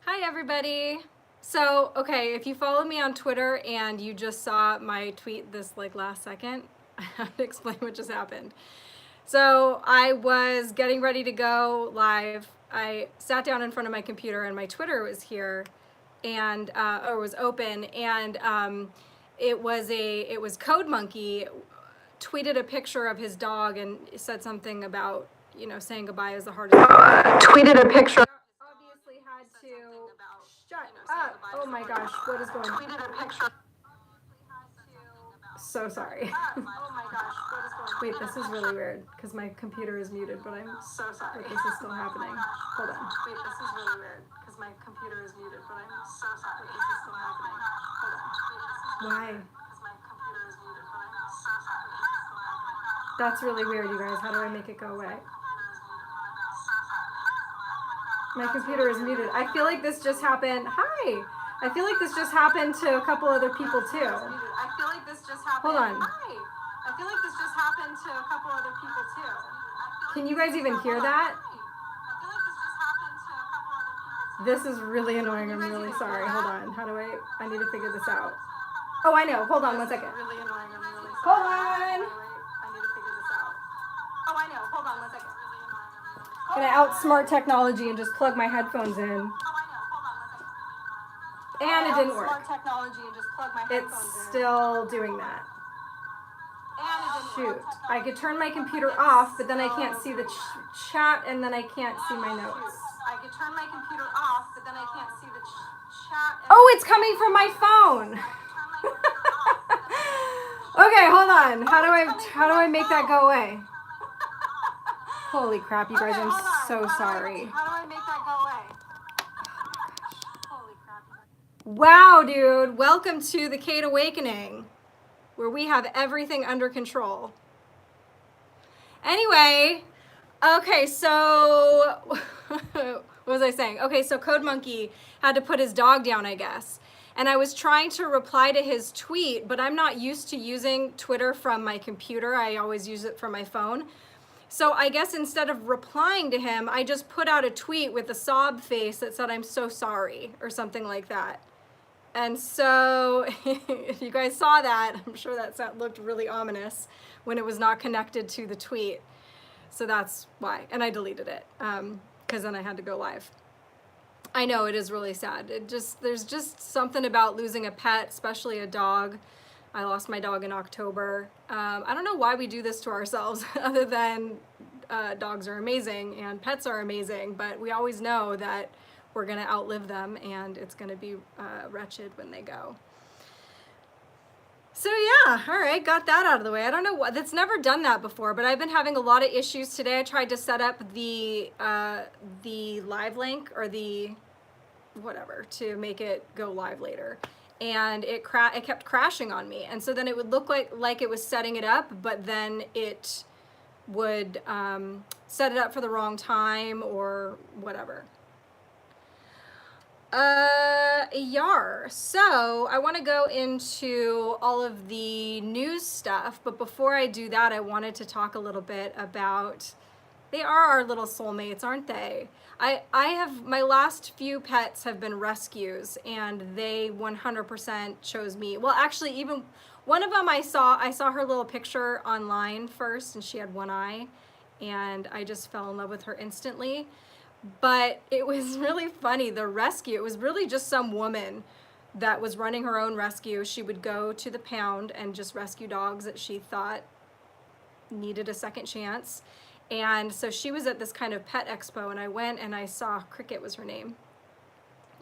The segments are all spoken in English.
Hi everybody. So, okay, if you follow me on Twitter and you just saw my tweet this last second, I have to explain what just happened. So I was getting ready to go live. I sat down in front of my computer and my Twitter was here and or was open, and it was Code Monkey tweeted a picture of his dog and said something about, saying goodbye is the hardest tweeted a picture. Obviously had to shut up. Oh my gosh, what is going on? Tweeted a picture. So sorry. Oh my gosh, what is going on? Wait, this is really weird because my computer is muted, but I'm so sorry. But this is still happening. Hold on. Wait, this is really weird because my computer is muted, but I'm so sorry. But this is still happening. Hold on. Why? Because my computer is muted, but I'm so sorry. That's really weird, you guys. How do I make it go away? My computer is muted. I feel like this just happened. Hi. I feel like this just happened to a couple other people too. I feel like this just happened. Hold on. Hi. I feel like this just happened to a couple other people too. Can you guys even hear that? This is really annoying. I'm really sorry. Hold on. How do I need to figure this out. Oh, I know. Hold on one second. Really annoying. I'm really sorry. Hold on. I need to figure this out. Oh, I know. Hold on one second. I'm gonna outsmart technology and just plug my headphones in. And it didn't work. It's still doing that. Shoot. I could turn my computer off, but then I can't see the chat, and then I can't see my notes. I could turn my computer off, but then I can't see the chat. Oh, it's coming from my phone. Okay, hold on. How do I make that go away? Holy crap, you guys, I'm so sorry. How do I make that go away? Holy crap. Wow, dude. Welcome to the Kate Awakening, where we have everything under control. Anyway, okay, so what was I saying? Okay, so Code Monkey had to put his dog down, I guess. And I was trying to reply to his tweet, but I'm not used to using Twitter from my computer. I always use it from my phone. So I guess instead of replying to him, I just put out a tweet with a sob face that said, "I'm so sorry," or something like that. And so if you guys saw that, I'm sure that looked really ominous when it was not connected to the tweet. So that's why. And I deleted it because then I had to go live. I know, it is really sad. There's just something about losing a pet, especially a dog. I lost my dog in October. I don't know why we do this to ourselves other than dogs are amazing and pets are amazing, but we always know that we're gonna outlive them and it's gonna be wretched when they go. So yeah, all right, got that out of the way. I don't know what, that's never done that before, but I've been having a lot of issues today. I tried to set up the live link or the whatever to make it go live later, and it kept crashing on me, and so then it would look like it was setting it up, but then it would set it up for the wrong time or whatever. So I want to go into all of the news stuff, but before I do that, I wanted to talk a little bit about, they are our little soulmates, aren't they? My last few pets have been rescues, and they 100% chose me. Well, actually, even one of them I saw her little picture online first, and she had one eye, and I just fell in love with her instantly. But it was really funny, the rescue. It was really just some woman that was running her own rescue. She would go to the pound and just rescue dogs that she thought needed a second chance. And so she was at this kind of pet expo, and I went and I saw Cricket was her name.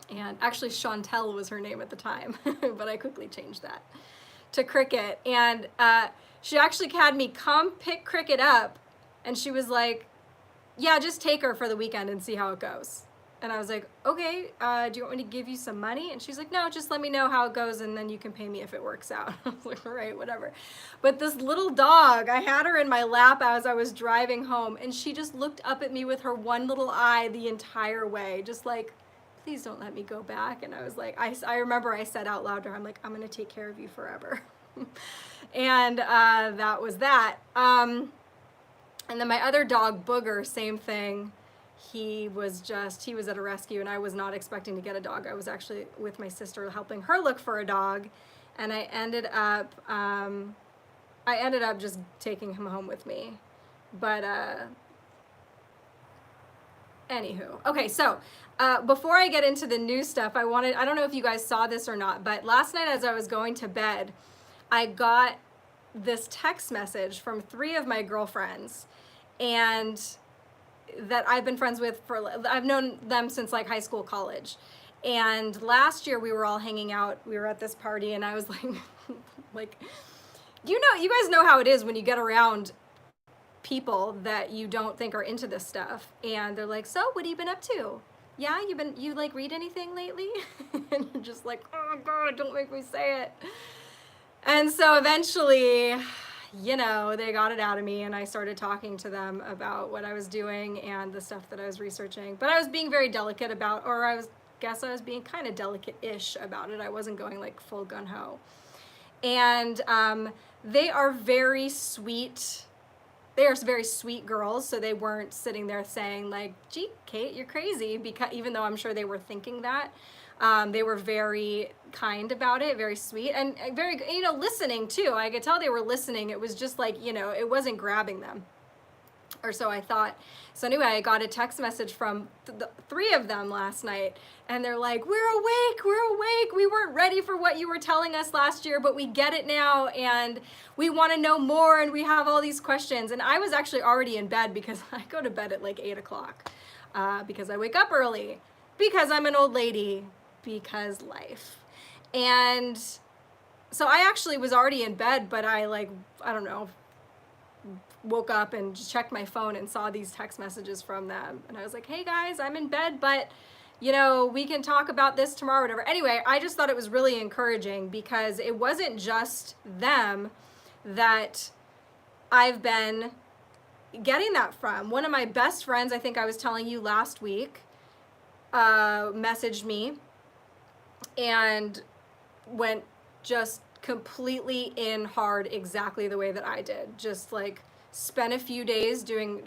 And actually Chantel was her name at the time, but I quickly changed that to Cricket. And she actually had me come pick Cricket up, and she was like, "Yeah, just take her for the weekend and see how it goes." And I was like, "Okay, do you want me to give you some money?" And she's like, "No, just let me know how it goes and then you can pay me if it works out." I was like, "All right, whatever." But this little dog, I had her in my lap as I was driving home, and she just looked up at me with her one little eye the entire way, just like, "Please don't let me go back." And I was like, I remember I said out loud to her, I'm like, "I'm gonna take care of you forever." And that was that. And then my other dog, Booger, same thing. he was at a rescue, and I was not expecting to get a dog. I was actually with my sister helping her look for a dog, and I ended up just taking him home with me. But anywho, okay, so before I get into the new stuff, I don't know if you guys saw this or not, but last night as I was going to bed, I got this text message from 3 of my girlfriends, and that I've been friends with I've known them since like high school, college. And last year we were all hanging out, we were at this party, and I was like, like, you guys know how it is when you get around people that you don't think are into this stuff, and they're like, so what have you been up to? Yeah, you like read anything lately? And you're just like, oh God, don't make me say it. And so eventually, they got it out of me, and I started talking to them about what I was doing and the stuff that I was researching. But I was being very delicate about, or I was being kind of delicate-ish about it. I wasn't going like full gung-ho. And they are very sweet. They are very sweet girls, so they weren't sitting there saying like, gee, Kate, you're crazy, because even though I'm sure they were thinking that. They were very kind about it, very sweet, and very, listening too. I could tell they were listening. It was just like, it wasn't grabbing them. Or so I thought. So anyway, I got a text message from 3 of them last night, and they're like, we're awake. We weren't ready for what you were telling us last year, but we get it now, and we want to know more, and we have all these questions. And I was actually already in bed, because I go to bed at like 8 o'clock, because I wake up early, because I'm an old lady, because life. And so I actually was already in bed, but I don't know, woke up and just checked my phone and saw these text messages from them. And I was like, hey guys, I'm in bed, but we can talk about this tomorrow, whatever. Anyway, I just thought it was really encouraging, because it wasn't just them that I've been getting that from. One of my best friends, I think I was telling you last week, messaged me and went just completely in hard, exactly the way that I did. Just like spent a few days doing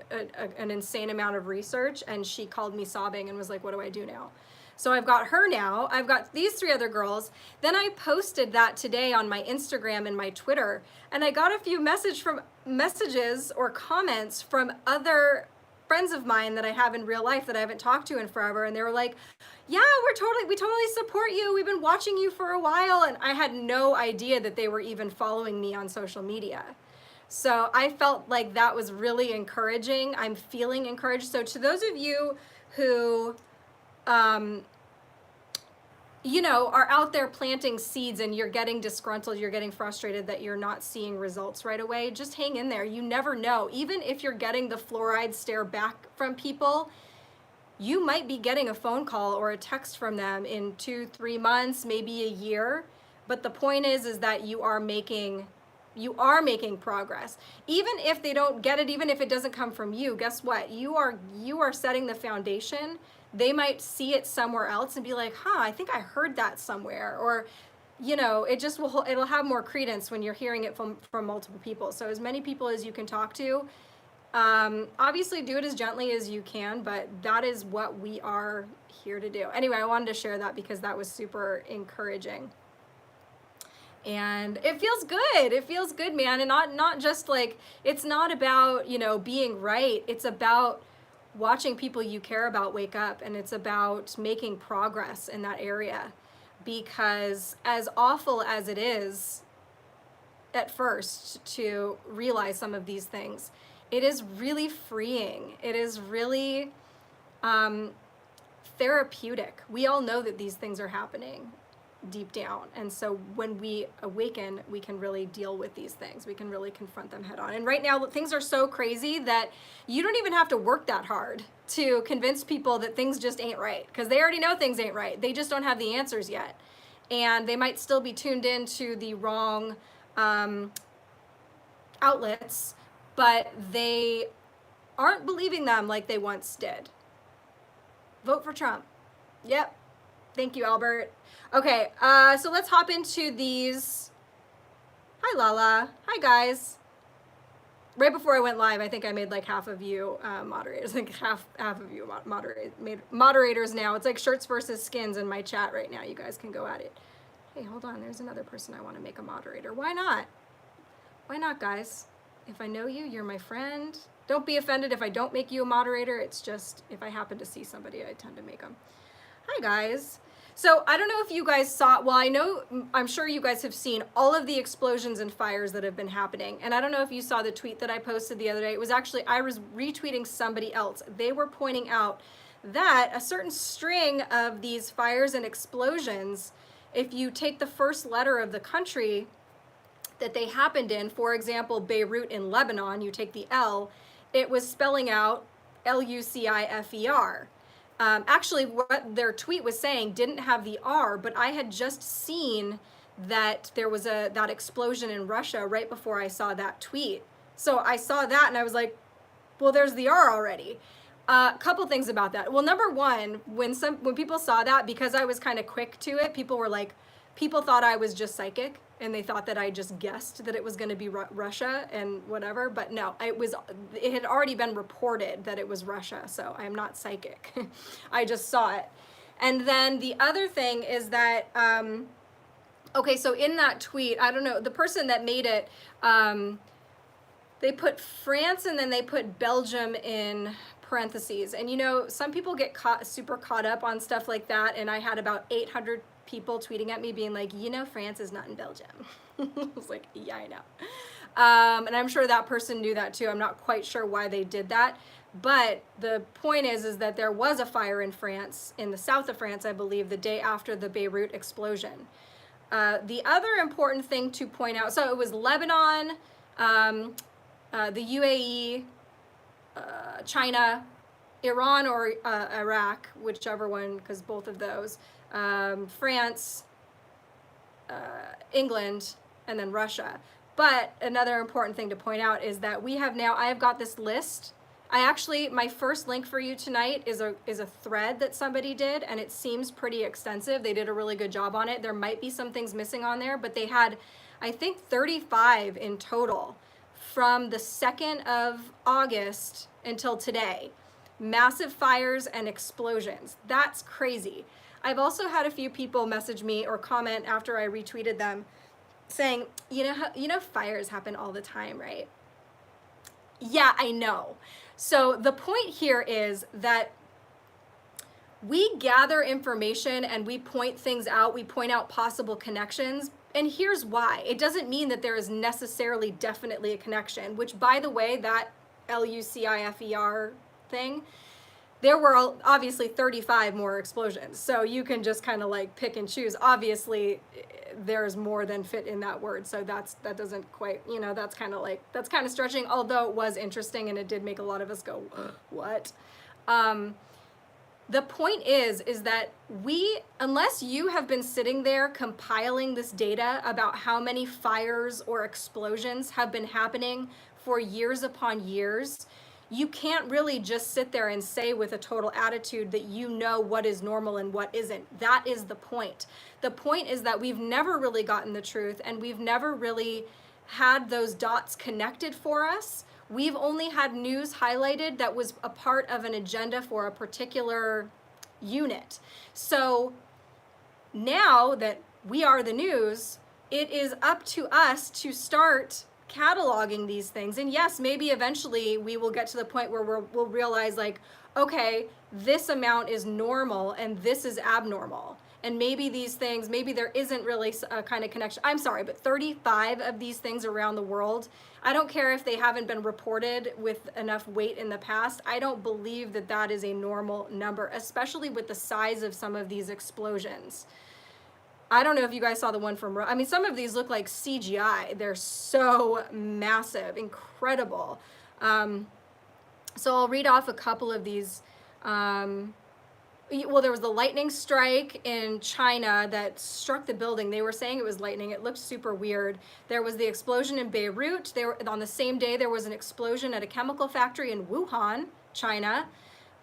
an insane amount of research, and she called me sobbing and was like, what do I do now? So I've got her now. I've got these 3 other girls. Then I posted that today on my Instagram and my Twitter, and I got a few messages or comments from other friends of mine that I have in real life that I haven't talked to in forever, and they were like, yeah, we totally support you. We've been watching you for a while. And I had no idea that they were even following me on social media. So I felt like that was really encouraging. I'm feeling encouraged. So to those of you who are out there planting seeds, and you're getting disgruntled, you're getting frustrated that you're not seeing results right away, just hang in there. You never know. Even if you're getting the fluoride stare back from people, you might be getting a phone call or a text from them in 2-3 months, maybe a year. But the point is that you are making progress. Even if they don't get it, even if it doesn't come from you, guess what? You are setting the foundation. They might see it somewhere else and be like, I think I heard that somewhere. Or, it'll have more credence when you're hearing it from multiple people. So as many people as you can talk to, obviously do it as gently as you can, but that is what we are here to do. Anyway, I wanted to share that because that was super encouraging. And it feels good. It feels good, man. And not just like, it's not about, being right. It's about watching people you care about wake up, and it's about making progress in that area. Because as awful as it is at first to realize some of these things, it is really freeing. It is really therapeutic. We all know that these things are happening deep down. And so when we awaken, we can really deal with these things. We can really confront them head on. And right now, things are so crazy that you don't even have to work that hard to convince people that things just ain't right, because they already know things ain't right. They just don't have the answers yet. And they might still be tuned into the wrong outlets, but they aren't believing them like they once did. Vote for Trump. Yep. Thank you, Albert. Okay, so let's hop into these. Hi, Lala. Hi, guys. right before I went live, I think I made like half of you moderators. I think half of you made moderators now. It's like shirts versus skins in my chat right now. You guys can go at it. Hey, hold on. There's another person I want to make a moderator. Why not? Why not, guys? If I know you, you're my friend. Don't be offended if I don't make you a moderator. It's just if I happen to see somebody, I tend to make them. Hi, guys. So I don't know if you guys saw, well, I'm sure you guys have seen all of the explosions and fires that have been happening. And I don't know if you saw the tweet that I posted the other day. It was actually, I was retweeting somebody else. They were pointing out that a certain string of these fires and explosions, if you take the first letter of the country that they happened in, for example, Beirut in Lebanon, you take the L, it was spelling out L-U-C-I-F-E-R. Actually, what their tweet was saying didn't have the R, but I had just seen that there was that explosion in Russia right before I saw that tweet. So I saw that and I was like, well, there's the R already. A couple things about that. Well, number one, when people saw that, because I was kind of quick to it, people thought I was just psychic, and they thought that I just guessed that it was going to be Russia and whatever. But no, it had already been reported that it was Russia, so I'm not psychic. I just saw it. And then the other thing is that, okay, so in that tweet, I don't know, the person that made it, they put France and then they put Belgium in parentheses. And you know, some people get super caught up on stuff like that, and I had about 800 people tweeting at me being like, you know, France is not in Belgium. I was like, yeah, I know. And I'm sure that person knew that too. I'm not quite sure why they did that. But the point is that there was a fire in France, in the south of France, I believe, the day after the Beirut explosion. The other important thing to point out, so it was Lebanon, the UAE, China, Iran or Iraq, whichever one, because both of those, France, England, and then Russia. But another important thing to point out is that we have now, I have got this list. My first link for you tonight is a thread that somebody did, and it seems pretty extensive. They did a really good job on it. There might be some things missing on there, but they had, I think, 35 in total from the 2nd of August until today. Massive fires and explosions. That's crazy. I've also had a few people message me or comment after I retweeted them saying, you know fires happen all the time, right? Yeah, I know. So the point here is that we gather information and we point things out, we point out possible connections, and here's why. It doesn't mean that there is necessarily definitely a connection, which, by the way, that LUCIFER thing, there were obviously 35 more explosions. So you can just kind of like pick and choose. Obviously, there's more than fit in that word. So that doesn't quite, that's kind of stretching, although it was interesting and it did make a lot of us go, what? The point is that unless you have been sitting there compiling this data about how many fires or explosions have been happening for years upon years, you can't really just sit there and say with a total attitude that you know what is normal and what isn't. That is the point. The point is that we've never really gotten the truth, and we've never really had those dots connected for us. We've only had news highlighted that was a part of an agenda for a particular unit. So now that we are the news, it is up to us to start cataloging these things. And yes, maybe eventually we will get to the point where we'll realize, like, okay, this amount is normal and this is abnormal. And maybe these things, maybe there isn't really a kind of connection. I'm sorry, but 35 of these things around the world, I don't care if they haven't been reported with enough weight in the past. I don't believe that that is a normal number, especially with the size of some of these explosions. I don't know if you guys saw the one from, I mean, some of these look like CGI. They're so massive, incredible. So I'll read off a couple of these. Well, there was the lightning strike in China that struck the building. They were saying it was lightning. It looked super weird. There was the explosion in Beirut. On the same day, there was an explosion at a chemical factory in Wuhan, China.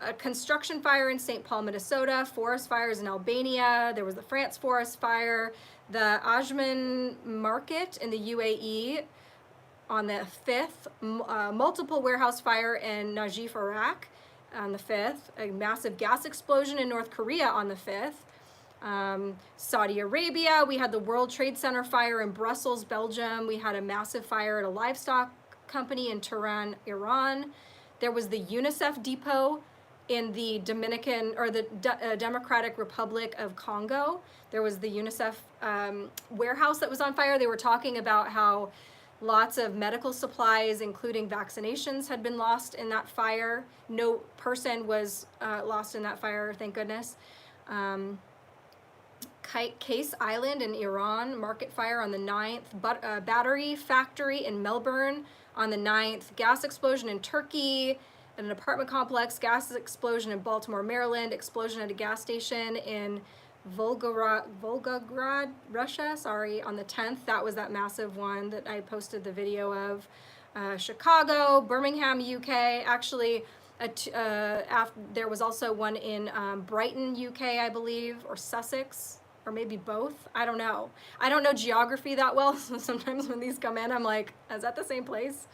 A construction fire in St. Paul, Minnesota, forest fires in Albania. There was the France forest fire, the Ajman market in the UAE. on the 5th, multiple warehouse fire in Najif, Iraq on the 5th, a massive gas explosion in North Korea on the 5th, Saudi Arabia, we had the World Trade Center fire in Brussels, Belgium, we had a massive fire at a livestock company in Tehran, Iran, there was the UNICEF depot in the Democratic Republic of Congo. There was the UNICEF warehouse that was on fire. They were talking about how lots of medical supplies, including vaccinations, had been lost in that fire. No person was lost in that fire, thank goodness. Case Island in Iran, market fire on the 9th. Battery factory in Melbourne on the 9th. Gas explosion in Turkey, at an apartment complex. Gas explosion in Baltimore, Maryland. Explosion at a gas station in Volgograd, Russia, on the 10th. That was that massive one that I posted the video of. Chicago, Birmingham, UK. Actually, there was also one in Brighton, UK, I believe, or Sussex, or maybe both. I don't know. I don't know geography that well, so sometimes when these come in, I'm like, is that the same place?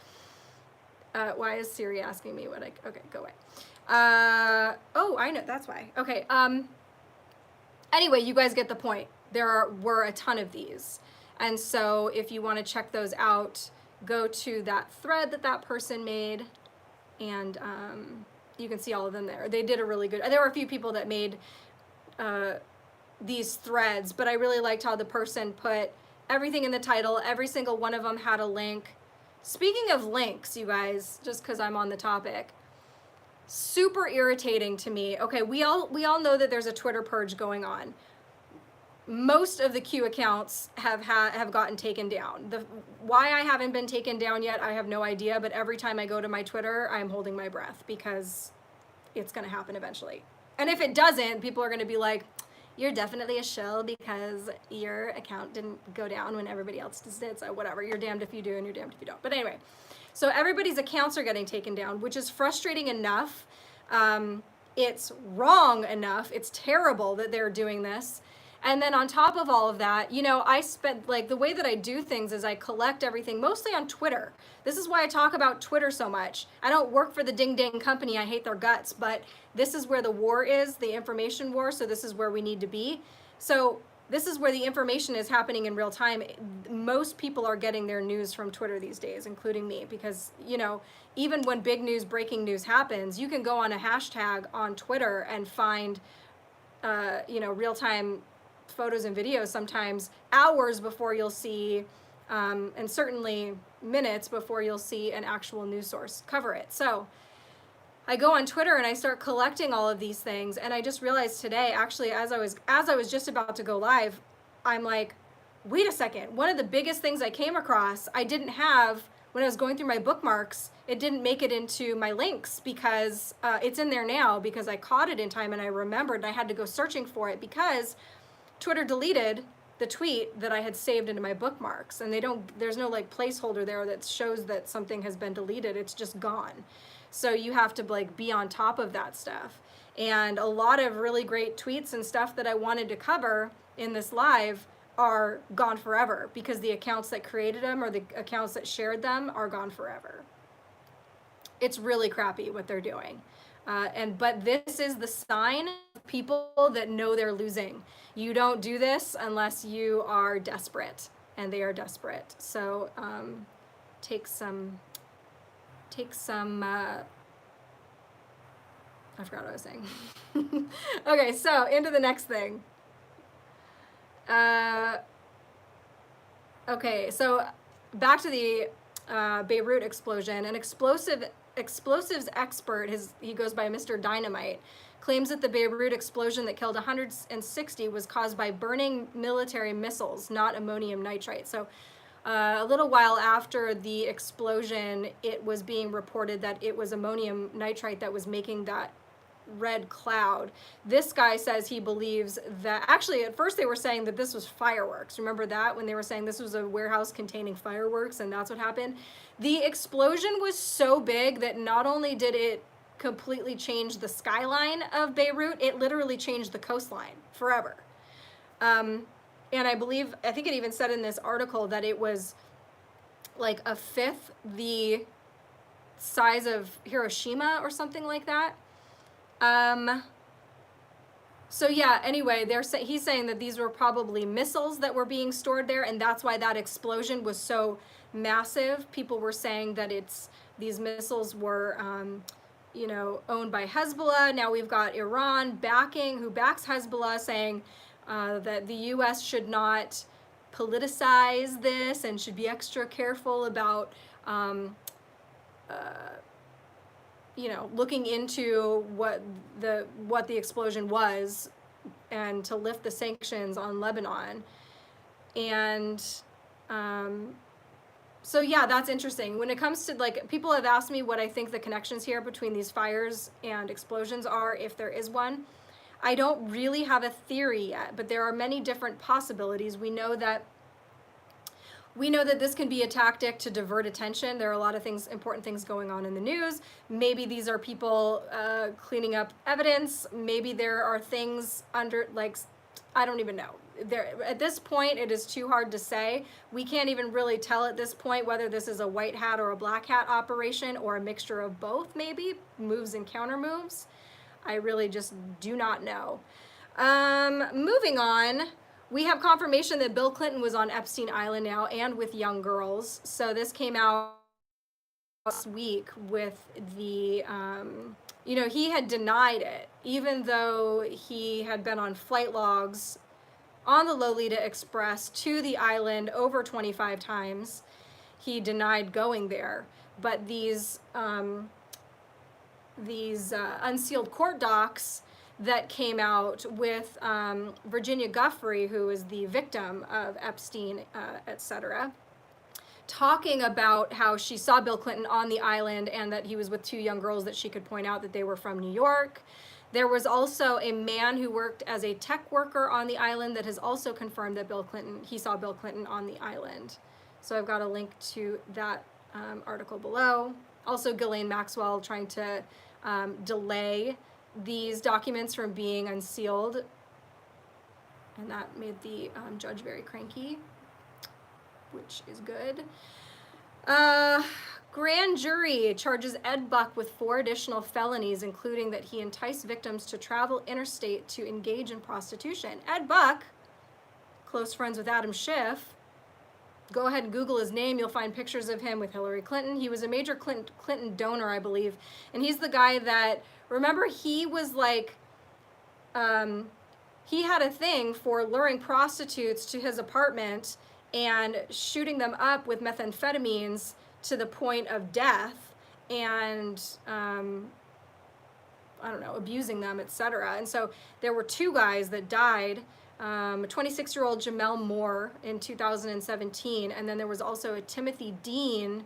Why is Siri asking me what okay, go away. Oh, I know, that's why. Okay, anyway, you guys get the point. There were a ton of these. And so if you want to check those out, go to that thread that person made, and you can see all of them there. They did a really good, there were a few people that made these threads, but I really liked how the person put everything in the title. Every single one of them had a link. Speaking of links, you guys, just because I'm on the topic, super irritating to me. Okay, we all know that there's a Twitter purge going on. Most of the Q accounts have gotten taken down. Why I haven't been taken down yet, I have no idea, but every time I go to my Twitter, I'm holding my breath because it's going to happen eventually. And if it doesn't, people are going to be like, you're definitely a shill because your account didn't go down when everybody else did, so whatever, you're damned if you do and you're damned if you don't. But anyway, so everybody's accounts are getting taken down, which is frustrating enough. It's wrong enough. It's terrible that they're doing this. And then on top of all of that, you know, I spent, like, the way that I do things is I collect everything mostly on Twitter. This is why I talk about Twitter so much. I don't work for the ding dang company. I hate their guts, but this is where the war is, the information war. So this is where we need to be. So this is where the information is happening in real time. Most people are getting their news from Twitter these days, including me, because, you know, even when big news, breaking news happens, you can go on a hashtag on Twitter and find, you know, real-time photos and videos sometimes hours before you'll see, and certainly minutes before you'll see an actual news source cover it. So I go on Twitter and I start collecting all of these things, and I just realized today, actually, as I was just about to go live, I'm like, wait a second, one of the biggest things I came across, I didn't have when I was going through my bookmarks. It didn't make it into my links because it's in there now because I caught it in time and I remembered, and I had to go searching for it because Twitter deleted the tweet that I had saved into my bookmarks, and there's no like placeholder there that shows that something has been deleted. It's just gone. So you have to like be on top of that stuff. And a lot of really great tweets and stuff that I wanted to cover in this live are gone forever because the accounts that created them or the accounts that shared them are gone forever. It's really crappy what they're doing. But this is the sign of people that know they're losing. You don't do this unless you are desperate, and they are desperate. So take some, I forgot what I was saying. Okay, so into the next thing. Okay, so back to the Beirut explosion. An explosives expert, he goes by Mr. Dynamite, claims that the Beirut explosion that killed 160 was caused by burning military missiles, not ammonium nitrate. So a little while after the explosion, it was being reported that it was ammonium nitrate that was making that red cloud. This guy says he believes that, actually at first they were saying that this was fireworks. Remember that when they were saying this was a warehouse containing fireworks and that's what happened? The explosion was so big that not only did it completely change the skyline of Beirut, it literally changed the coastline forever. And I think it even said in this article that it was like a fifth the size of Hiroshima or something like that. So yeah, anyway, he's saying that these were probably missiles that were being stored there, and that's why that explosion was so massive. People were saying that these missiles were, owned by Hezbollah. Now we've got Iran who backs Hezbollah, saying that the U.S. should not politicize this and should be extra careful about, looking into what the explosion was, and to lift the sanctions on Lebanon. And so yeah, that's interesting. When it comes to, like, people have asked me what I think the connections here between these fires and explosions are, if there is one. I don't really have a theory yet, but there are many different possibilities. We know that this can be a tactic to divert attention. There are a lot of important things going on in the news. Maybe these are people cleaning up evidence. Maybe there are things under, like, I don't even know. At this point, it is too hard to say. We can't even really tell at this point whether this is a white hat or a black hat operation, or a mixture of both, maybe, moves and counter moves. I really just do not know. Moving on. We have confirmation that Bill Clinton was on Epstein Island now, and with young girls. So this came out last week with the, he had denied it, even though he had been on flight logs on the Lolita Express to the island over 25 times. He denied going there. But these unsealed court docs that came out with Virginia Giuffre, who is the victim of Epstein, etc., talking about how she saw Bill Clinton on the island, and that he was with two young girls that she could point out that they were from New York. There was also a man who worked as a tech worker on the island that has also confirmed that he saw Bill Clinton on the island. So I've got a link to that article below. Also, Ghislaine Maxwell trying to delay these documents from being unsealed, and that made the judge very cranky, which is good. Grand jury charges Ed Buck with 4 additional felonies, including that he enticed victims to travel interstate to engage in prostitution. Ed Buck, close friends with Adam Schiff. Go ahead and Google his name. You'll find pictures of him with Hillary Clinton. He was a major Clinton donor, I believe. And he's the guy that, remember, he was like, he had a thing for luring prostitutes to his apartment and shooting them up with methamphetamines to the point of death, and abusing them, etc. And so there were 2 guys that died. A 26-year-old Jamel Moore in 2017, and then there was also a Timothy Dean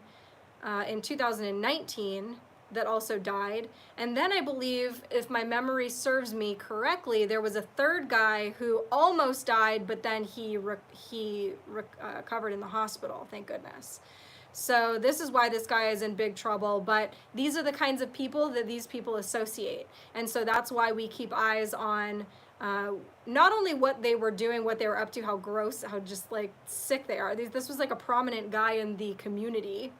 in 2019 that also died. And then I believe, if my memory serves me correctly, there was a 3rd guy who almost died, but then he recovered in the hospital, thank goodness. So this is why this guy is in big trouble, but these are the kinds of people that these people associate. And so that's why we keep eyes on not only what they were doing, what they were up to, how gross, how just like sick they are. This was like a prominent guy in the community,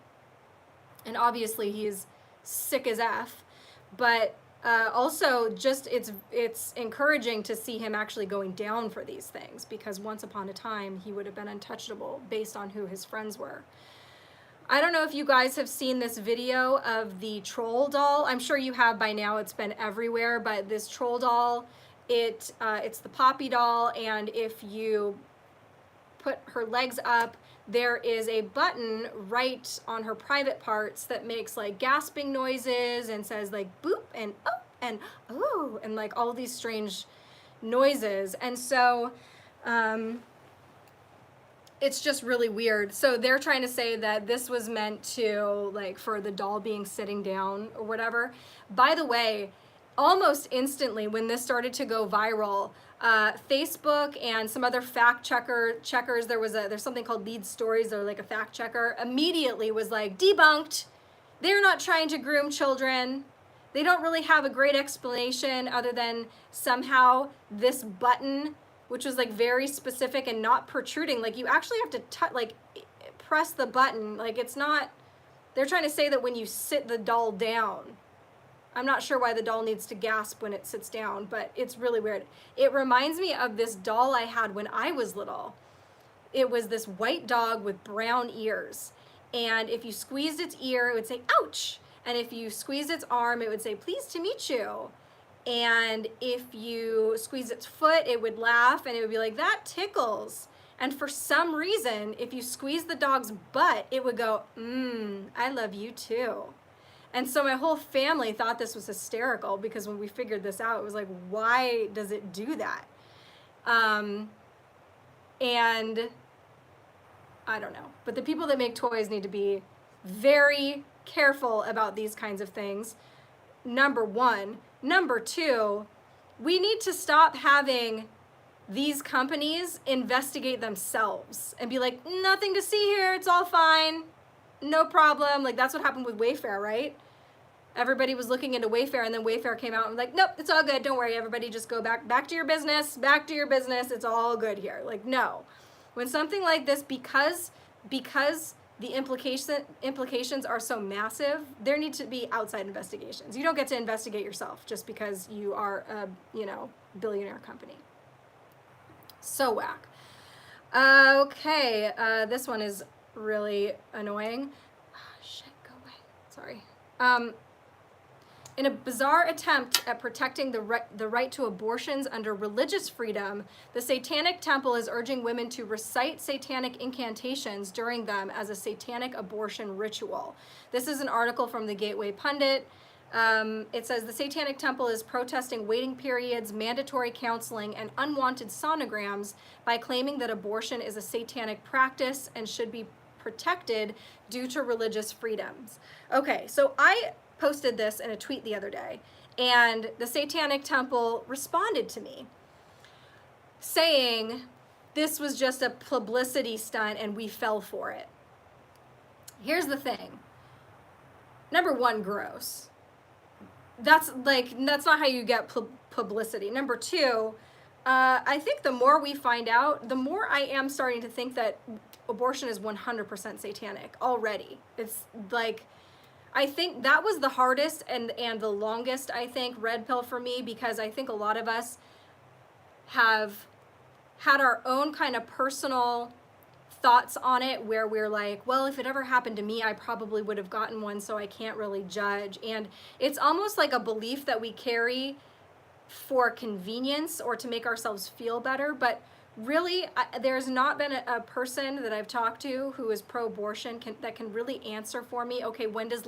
and obviously he's sick as F, but also just it's encouraging to see him actually going down for these things, because once upon a time he would have been untouchable based on who his friends were. I don't know if you guys have seen this video of the troll doll. I'm sure you have by now, it's been everywhere, but this troll doll, it's the Poppy doll, and if you put her legs up, there is a button right on her private parts that makes like gasping noises and says like boop and oh and oh and like all these strange noises. And so it's just really weird. So they're trying to say that this was meant to, like, for the doll being sitting down or whatever. By the way, almost instantly when this started to go viral, Facebook and some other fact checkers, there's something called Lead Stories, they're like a fact checker, immediately was like, debunked. They're not trying to groom children. They don't really have a great explanation other than somehow this button, which was like very specific and not protruding. Like you actually have to touch, like press the button, like it's not, they're trying to say that when you sit the doll down, I'm not sure why the doll needs to gasp when it sits down, but it's really weird. It reminds me of this doll I had when I was little. It was this white dog with brown ears. And if you squeezed its ear, it would say, ouch. And if you squeezed its arm, it would say, pleased to meet you. And if you squeezed its foot, it would laugh and it would be like, that tickles. And for some reason, if you squeeze the dog's butt, it would go, I love you too. And so my whole family thought this was hysterical, because when we figured this out, it was like, why does it do that? And I don't know. But the people that make toys need to be very careful about these kinds of things. Number one. Number two, we need to stop having these companies investigate themselves and be like, nothing to see here, it's all fine, no problem. Like that's what happened with Wayfair, right? Everybody was looking into Wayfair, and then Wayfair came out and was like, nope, it's all good, don't worry, everybody just go back to your business, it's all good here. Like, no. When something like this, because the implications are so massive, there need to be outside investigations. You don't get to investigate yourself just because you are a, billionaire company. So whack. Okay, this one is really annoying. Shit, go away. Sorry. In a bizarre attempt at protecting the right to abortions under religious freedom, the Satanic Temple is urging women to recite satanic incantations during them as a satanic abortion ritual. This is an article from the Gateway Pundit. It says the Satanic Temple is protesting waiting periods, mandatory counseling, and unwanted sonograms by claiming that abortion is a satanic practice and should be protected due to religious freedoms. Okay, so I posted this in a tweet the other day, and the Satanic Temple responded to me saying this was just a publicity stunt and we fell for it. Here's the thing. Number one, gross. That's not how you get publicity. Number two, I think the more we find out, the more I am starting to think that abortion is 100% satanic already. It's like, I think that was the hardest and the longest, I think, red pill for me, because I think a lot of us have had our own kind of personal thoughts on it, where we're like, well, if it ever happened to me, I probably would have gotten one, so I can't really judge. And it's almost like a belief that we carry for convenience or to make ourselves feel better. But really, there's not been a person that I've talked to who is pro-abortion that can really answer for me, okay, when is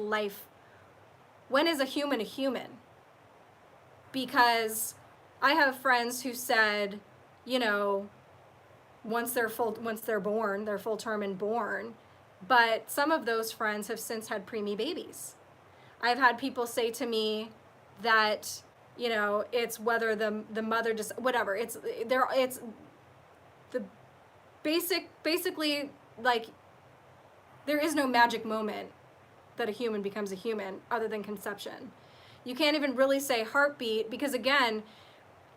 a human a human? Because I have friends who said, once they're born, they're full term and born, but some of those friends have since had preemie babies. I've had people say to me that, it's whether the mother just, whatever, it's the basically, like, there is no magic moment that a human becomes a human other than conception. You can't even really say heartbeat, because again,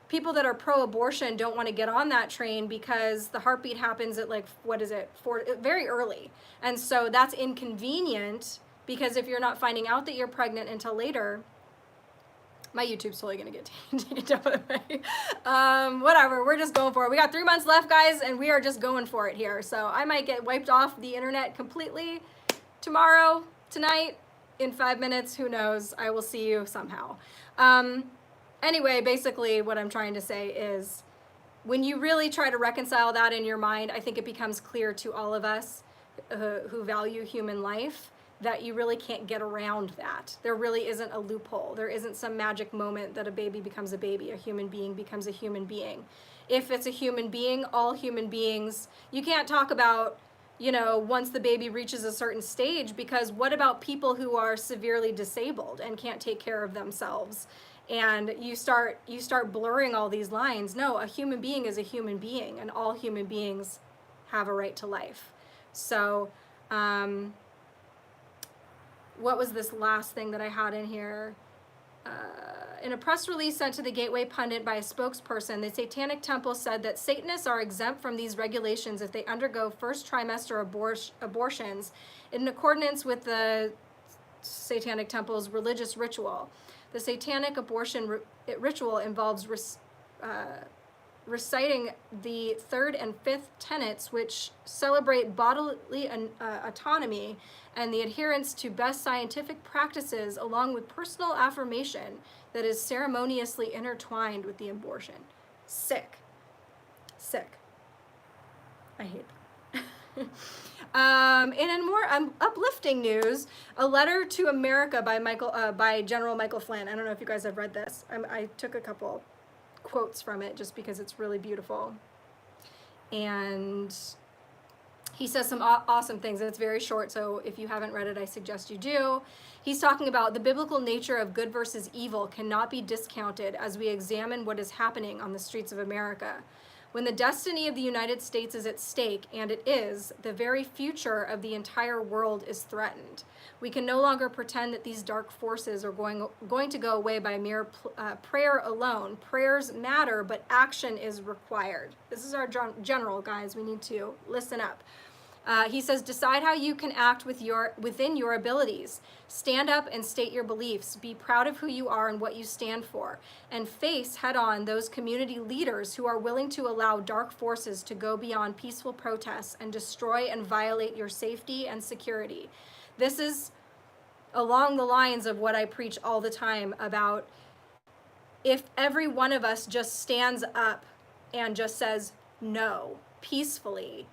people that are pro-abortion don't want to get on that train because the heartbeat happens at very early. And so that's inconvenient, because if you're not finding out that you're pregnant until later, my YouTube's totally gonna get taken down by the way. Whatever, we're just going for it. We got 3 months left, guys, and we are just going for it here. So I might get wiped off the internet completely tomorrow, tonight, in 5 minutes, who knows? I will see you somehow. Anyway, basically what I'm trying to say is, when you really try to reconcile that in your mind, I think it becomes clear to all of us who value human life that you really can't get around that. There really isn't a loophole. There isn't some magic moment that a baby becomes a baby, a human being becomes a human being. If it's a human being, all human beings, you can't talk about, once the baby reaches a certain stage, because what about people who are severely disabled and can't take care of themselves? And you start blurring all these lines. No, a human being is a human being, and all human beings have a right to life. So, what was this last thing that I had in here? in a press release sent to the Gateway Pundit by a spokesperson, the Satanic Temple said that Satanists are exempt from these regulations if they undergo first trimester abortions in accordance with the Satanic Temple's religious ritual. The Satanic abortion ritual involves reciting the third and fifth tenets, which celebrate bodily autonomy and the adherence to best scientific practices, along with personal affirmation that is ceremoniously intertwined with the abortion. Sick. Sick. I hate that. And in more uplifting news, a letter to America by General Michael Flynn. I don't know if you guys have read this. I took a couple quotes from it just because it's really beautiful. And he says some awesome things, and it's very short, so if you haven't read it, I suggest you do. He's talking about the biblical nature of good versus evil cannot be discounted as we examine what is happening on the streets of America. When the destiny of the United States is at stake, and it is, the very future of the entire world is threatened. We can no longer pretend that these dark forces are going to go away by mere prayer alone. Prayers matter, but action is required. This is our general, guys. We need to listen up. He says, decide how you can act within your abilities. Stand up and state your beliefs. Be proud of who you are and what you stand for. And face head on those community leaders who are willing to allow dark forces to go beyond peaceful protests and destroy and violate your safety and security. This is along the lines of what I preach all the time about if every one of us just stands up and just says no peacefully.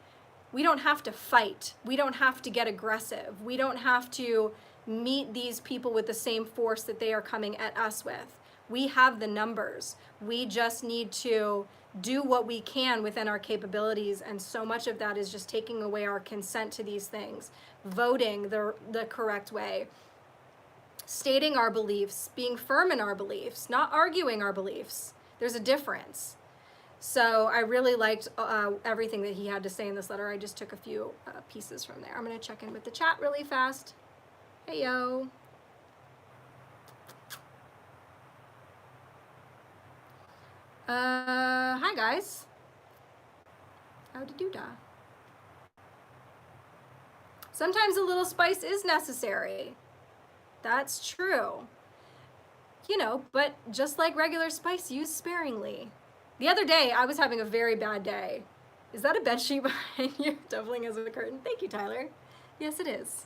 We don't have to fight. We don't have to get aggressive. We don't have to meet these people with the same force that they are coming at us with. We have the numbers. We just need to do what we can within our capabilities, and so much of that is just taking away our consent to these things, voting the correct way, stating our beliefs, being firm in our beliefs, not arguing our beliefs. There's a difference. So I really liked everything that he had to say in this letter. I just took a few pieces from there. I'm going to check in with the chat really fast. Hey, yo. Hi, guys. Howdy do-da. Sometimes a little spice is necessary. That's true. You know, but just like regular spice, use sparingly. The other day, I was having a very bad day. Is that a bedsheet behind you? Doubling as a curtain. Thank you, Tyler. Yes, it is.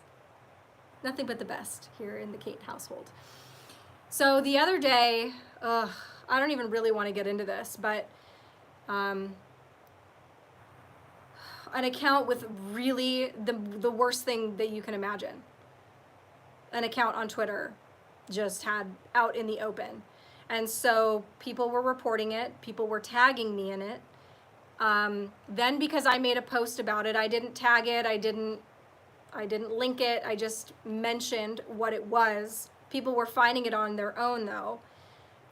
Nothing but the best here in the Kate household. So the other day, I don't even really want to get into this, but an account with really the worst thing that you can imagine. An account on Twitter just had out in the open. And so people were reporting it, people were tagging me in it. Then because I made a post about it, I didn't tag it, I didn't link it, I just mentioned what it was. People were finding it on their own though.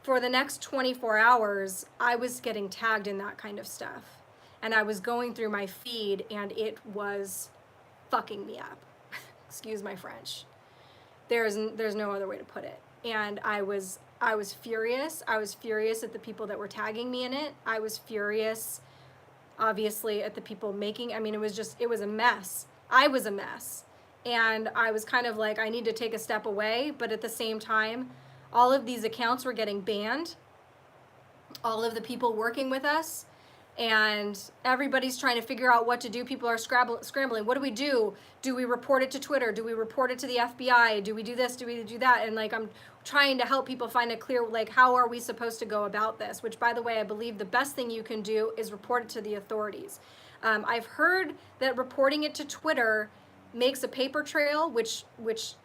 For the next 24 hours, I was getting tagged in that kind of stuff. And I was going through my feed and it was fucking me up. Excuse my French. There's no other way to put it. And I was furious. I was furious at the people that were tagging me in it. I was furious, obviously, at the people it was a mess. I was a mess. And I was kind of like, I need to take a step away. But at the same time, all of these accounts were getting banned. All of the people working with us. And everybody's trying to figure out what to do. People are scrambling. What do we do? Do we report it to Twitter? Do we report it to the FBI? Do we do this? Do we do that? And I'm trying to help people find a clear, how are we supposed to go about this? Which, by the way, I believe the best thing you can do is report it to the authorities. I've heard that reporting it to Twitter makes a paper trail, which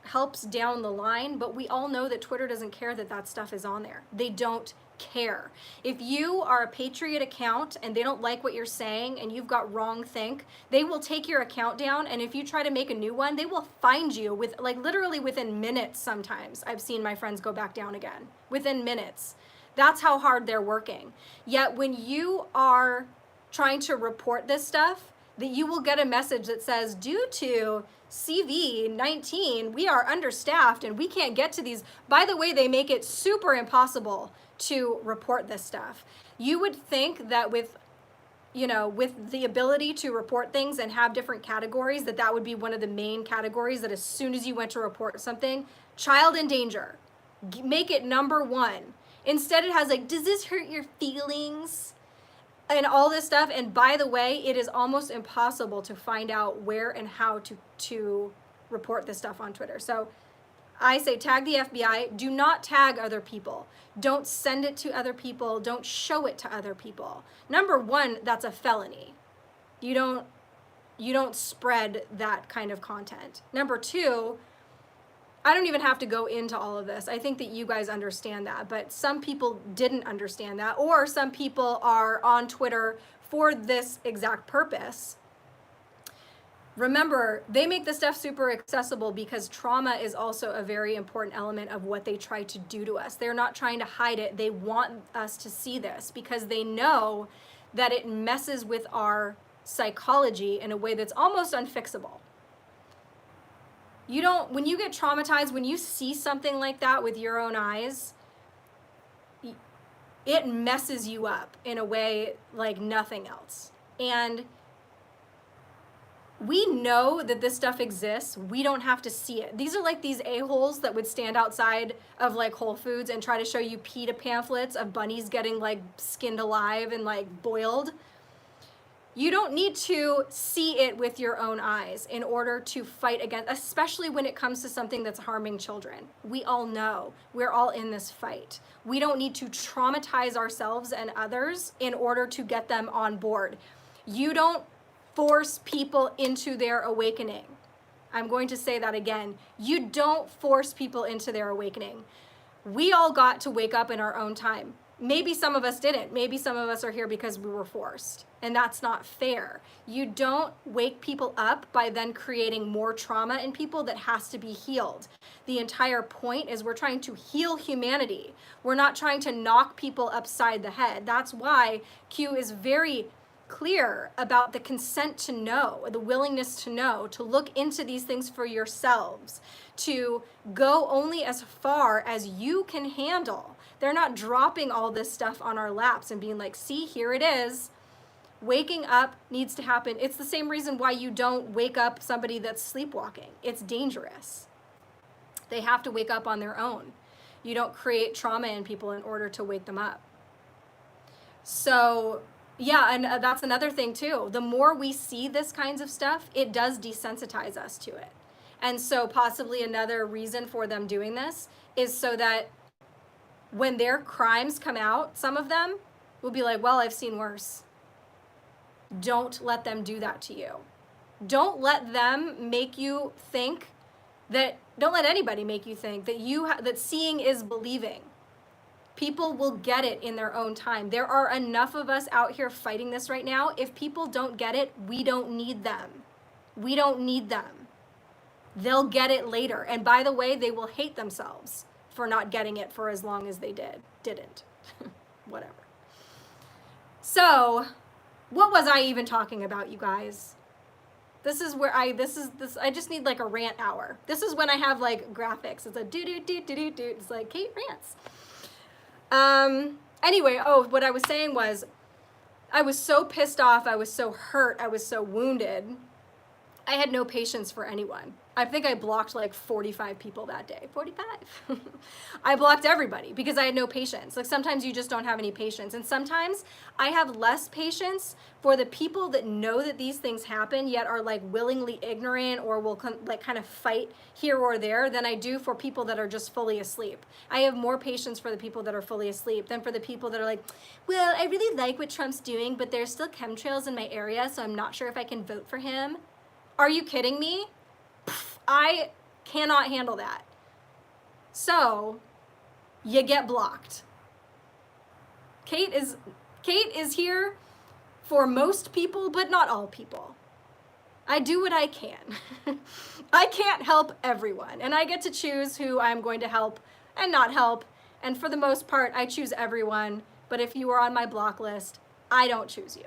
helps down the line, but we all know that Twitter doesn't care that stuff is on there. They don't care. If you are a Patriot account and they don't like what you're saying and you've got wrong think, they will take your account down, and if you try to make a new one, they will find you with literally within minutes. Sometimes I've seen my friends go back down again within minutes. That's how hard they're working. Yet when you are trying to report this stuff, that you will get a message that says, due to CV-19, we are understaffed and we can't get to these. By the way, they make it super impossible to report this stuff. You would think that with the ability to report things and have different categories, that would be one of the main categories, that as soon as you went to report something, child in danger, make it number one. Instead, it has like, does this hurt your feelings? And all this stuff. And by the way, it is almost impossible to find out where and how to report this stuff on Twitter. So I say tag the FBI. Do not tag other people. Don't send it to other people. Don't show it to other people. Number one, that's a felony. You don't spread that kind of content. Number two, I don't even have to go into all of this. I think that you guys understand that, but some people didn't understand that, or some people are on Twitter for this exact purpose. Remember, they make this stuff super accessible because trauma is also a very important element of what they try to do to us. They're not trying to hide it. They want us to see this because they know that it messes with our psychology in a way that's almost unfixable. When you get traumatized, when you see something like that with your own eyes, it messes you up in a way like nothing else. And we know that this stuff exists. We don't have to see it. These are like these a-holes that would stand outside of like Whole Foods and try to show you PETA pamphlets of bunnies getting like skinned alive and like boiled. You don't need to see it with your own eyes in order to fight against, especially when it comes to something that's harming children. We all know we're all in this fight. We don't need to traumatize ourselves and others in order to get them on board. You don't force people into their awakening. I'm going to say that again. You don't force people into their awakening. We all got to wake up in our own time. Maybe some of us didn't. Maybe some of us are here because we were forced. And that's not fair. You don't wake people up by then creating more trauma in people that has to be healed. The entire point is we're trying to heal humanity. We're not trying to knock people upside the head. That's why Q is very clear about the consent to know, the willingness to know, to look into these things for yourselves, to go only as far as you can handle. They're not dropping all this stuff on our laps and being like, see, here it is. Waking up needs to happen. It's the same reason why you don't wake up somebody that's sleepwalking. It's dangerous. They have to wake up on their own. You don't create trauma in people in order to wake them up. So yeah, and that's another thing too. The more we see this kinds of stuff, it does desensitize us to it. And so possibly another reason for them doing this is so that when their crimes come out, some of them will be like, well, I've seen worse. Don't let them do that to you. Don't let them make you think that, don't let anybody make you think that that seeing is believing. People will get it in their own time. There are enough of us out here fighting this right now. If people don't get it, we don't need them. We don't need them. They'll get it later. And by the way, they will hate themselves for not getting it for as long as they didn't. Whatever. So, what was I even talking about, you guys? This is where I just need like a rant hour. This is when I have like graphics. It's a do. It's like Kate rants. Anyway, what I was saying was, I was so pissed off, I was so hurt, I was so wounded. I had no patience for anyone. I think I blocked like 45 people that day. 45. I blocked everybody because I had no patience. Like sometimes you just don't have any patience. And sometimes I have less patience for the people that know that these things happen yet are like willingly ignorant or will like kind of fight here or there than I do for people that are just fully asleep. I have more patience for the people that are fully asleep than for the people that are like, well, I really like what Trump's doing, but there's still chemtrails in my area, so I'm not sure if I can vote for him. Are you kidding me? I cannot handle that. So, you get blocked. Kate is here for most people, but not all people. I do what I can. I can't help everyone, and I get to choose who I'm going to help and not help, and for the most part, I choose everyone, but if you are on my block list, I don't choose you.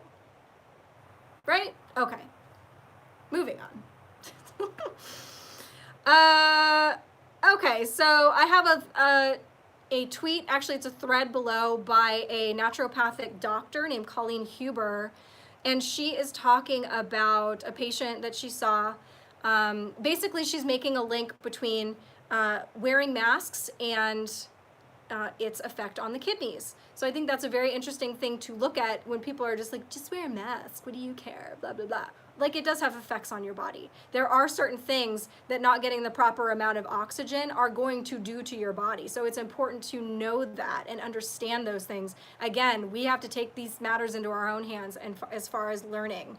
Right? Okay. moving on. Okay, so I have a tweet, actually it's a thread below by a naturopathic doctor named Colleen Huber, and she is talking about a patient that she saw. Basically, she's making a link between wearing masks and its effect on the kidneys. So I think that's a very interesting thing to look at when people are just like, just wear a mask, what do you care, blah, blah, blah. Like, it does have effects on your body. There are certain things that not getting the proper amount of oxygen are going to do to your body. So it's important to know that and understand those things. Again, we have to take these matters into our own hands, and as far as learning,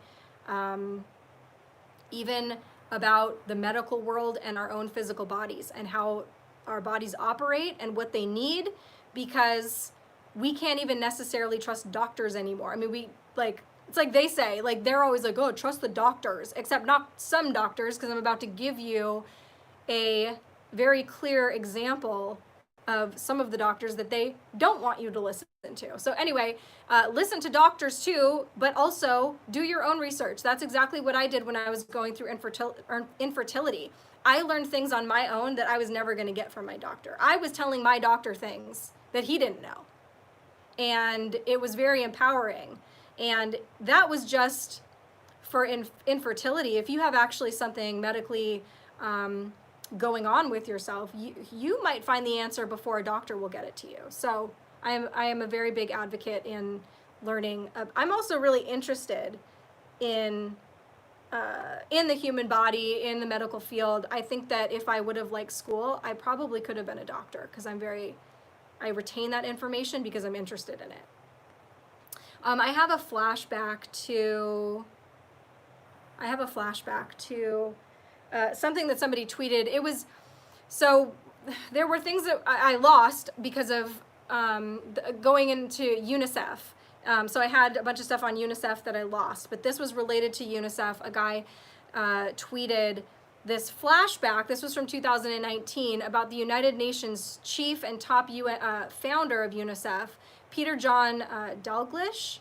even about the medical world and our own physical bodies and how our bodies operate and what they need, because we can't even necessarily trust doctors anymore. I mean, it's like they say, like, they're always like, oh, trust the doctors, except not some doctors, because I'm about to give you a very clear example of some of the doctors that they don't want you to listen to. So anyway, listen to doctors too, but also do your own research. That's exactly what I did when I was going through infertility. I learned things on my own that I was never going to get from my doctor. I was telling my doctor things that he didn't know. And it was very empowering. And that was just for infertility. If you have actually something medically going on with yourself, you might find the answer before a doctor will get it to you. So I am a very big advocate in learning. I'm also really interested in the human body, in the medical field. I think that if I would have liked school, I probably could have been a doctor, because I retain that information because I'm interested in it. I have a flashback to something that somebody tweeted. So there were things that I lost because of going into UNICEF. So I had a bunch of stuff on UNICEF that I lost, but this was related to UNICEF. A guy tweeted this flashback. This was from 2019 about the United Nations chief and top founder of UNICEF, John Dalglish,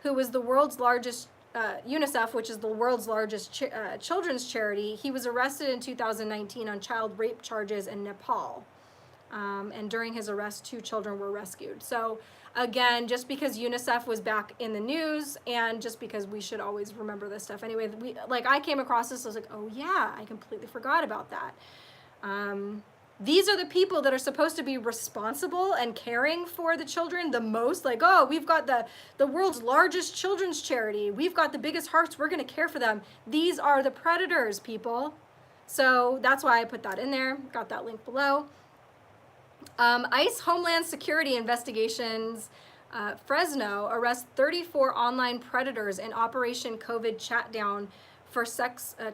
who was the world's largest UNICEF, which is the world's largest children's charity. He was arrested in 2019 on child rape charges in Nepal. And during his arrest, 2 children were rescued. So again, just because UNICEF was back in the news, and just because we should always remember this stuff. Anyway, I came across this, I was like, oh yeah, I completely forgot about that. These are the people that are supposed to be responsible and caring for the children the most. Like, oh, we've got the world's largest children's charity. We've got the biggest hearts. We're going to care for them. These are the predators, people. So that's why I put that in there. Got that link below. ICE Homeland Security Investigations, Fresno arrests 34 online predators in Operation COVID Chatdown for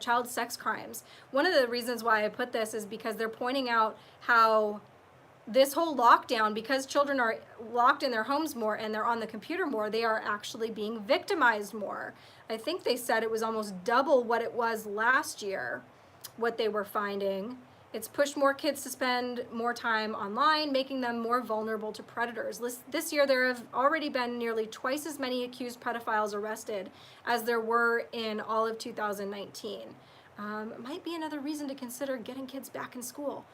child sex crimes. One of the reasons why I put this is because they're pointing out how this whole lockdown, because children are locked in their homes more and they're on the computer more, they are actually being victimized more. I think they said it was almost double what it was last year, what they were finding. It's pushed more kids to spend more time online, making them more vulnerable to predators. This year, there have already been nearly twice as many accused pedophiles arrested as there were in all of 2019. Might be another reason to consider getting kids back in school.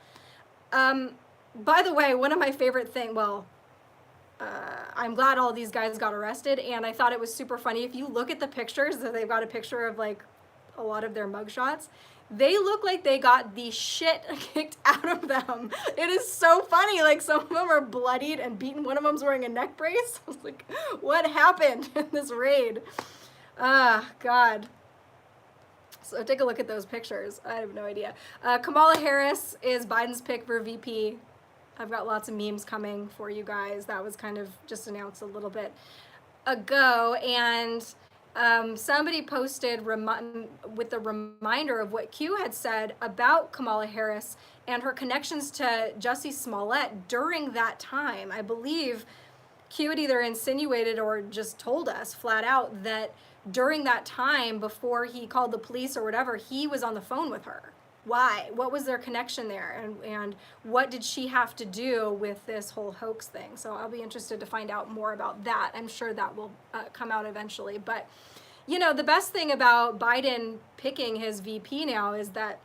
By the way, one of my favorite things, I'm glad all these guys got arrested, and I thought it was super funny. If you look at the pictures, they've got a picture of like a lot of their mugshots. They look like they got the shit kicked out of them. It is so funny. Like, some of them are bloodied and beaten. One of them's wearing a neck brace. I was like, what happened in this raid? God. So take a look at those pictures. I have no idea. Kamala Harris is Biden's pick for VP. I've got lots of memes coming for you guys. That was kind of just announced a little bit ago. And somebody posted with a reminder of what Q had said about Kamala Harris and her connections to Jussie Smollett during that time. I believe Q had either insinuated or just told us flat out that during that time, before he called the police or whatever, he was on the phone with her. Why? What was their connection there? And what did she have to do with this whole hoax thing? So I'll be interested to find out more about that. I'm sure that will come out eventually. But you know, the best thing about Biden picking his VP now is that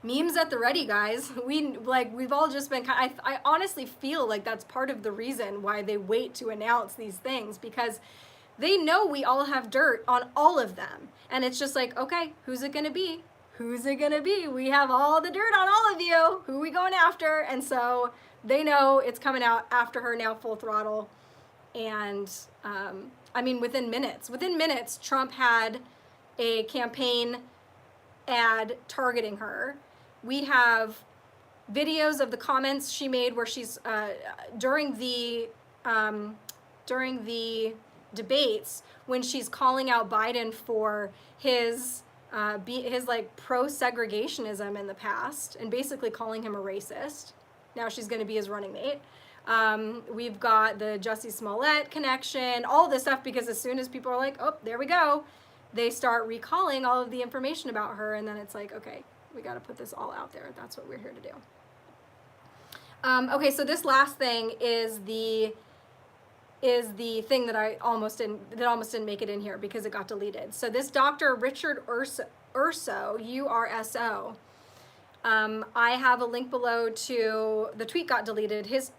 memes at the ready, guys. We've all just been I honestly feel like that's part of the reason why they wait to announce these things, because they know we all have dirt on all of them. And it's just like, okay, who's it gonna be? Who's it gonna be? We have all the dirt on all of you. Who are we going after? And so they know it's coming out after her now, full throttle. And I mean, within minutes, Trump had a campaign ad targeting her. We have videos of the comments she made where she's during the debates, when she's calling out Biden for his like pro-segregationism in the past and basically calling him a racist. Now she's going to be his running mate. We've got the Jussie Smollett connection, all this stuff, because as soon as people are like, oh, there we go, they start recalling all of the information about her, and then it's like, okay, we got to put this all out there. That's what we're here to do. Okay, so this last thing is the thing that almost didn't make it in here because it got deleted. So this Dr. Richard Urso, U-R-S-O, I have a link below to, the tweet got deleted. His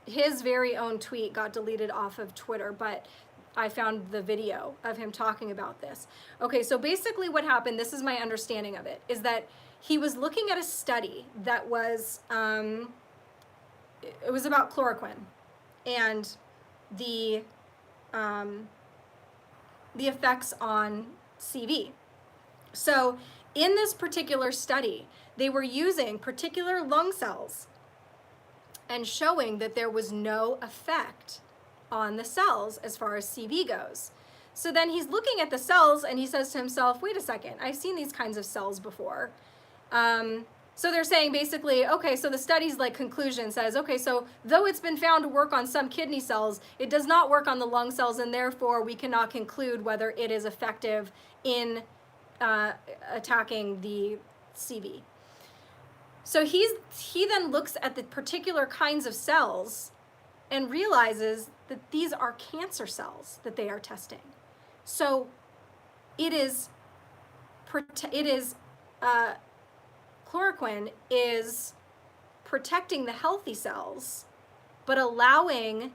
very own tweet got deleted off of Twitter, but I found the video of him talking about this. Okay, so basically what happened, this is my understanding of it, is that he was looking at a study that was, it was about chloroquine and the effects on CV. So in this particular study, they were using particular lung cells and showing that there was no effect on the cells as far as CV goes. So then he's looking at the cells and he says to himself, wait a second, I've seen these kinds of cells before. So they're saying basically, okay, so the study's like conclusion says, okay, so though it's been found to work on some kidney cells, it does not work on the lung cells, and therefore we cannot conclude whether it is effective in attacking the CV. So he then looks at the particular kinds of cells and realizes that these are cancer cells that they are testing. So chloroquine is protecting the healthy cells, but allowing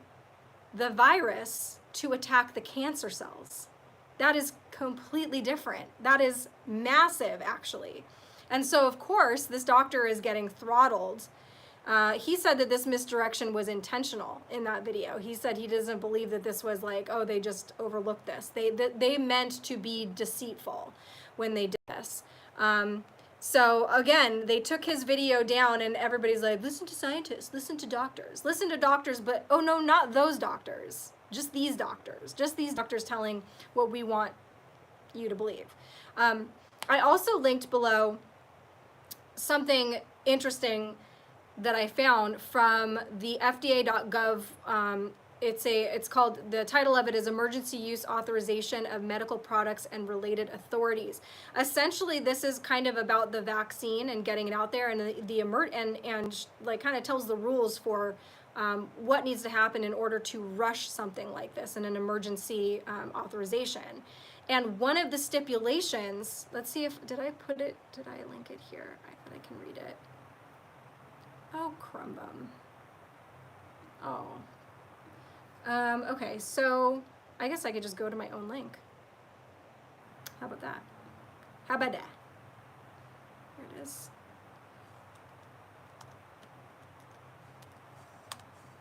the virus to attack the cancer cells. That is completely different. That is massive, actually. And so, of course, this doctor is getting throttled. He said that this misdirection was intentional in that video. He said he doesn't believe that this was like, oh, they just overlooked this. They meant to be deceitful when they did this. So again, they took his video down and everybody's like, listen to scientists, listen to doctors, but oh no, not those doctors, just these doctors telling what we want you to believe. I also linked below something interesting that I found from the FDA.gov. It's called, the title of it is Emergency Use Authorization of Medical Products and Related Authorities. Essentially, this is kind of about the vaccine and getting it out there, and and like kind of tells the rules for what needs to happen in order to rush something like this in an emergency authorization. And one of the stipulations, let's see if, did I link it here? I can read it. Oh, crumbum. Oh. Okay, so I guess I could just go to my own link. How about that? How about that? Here it is.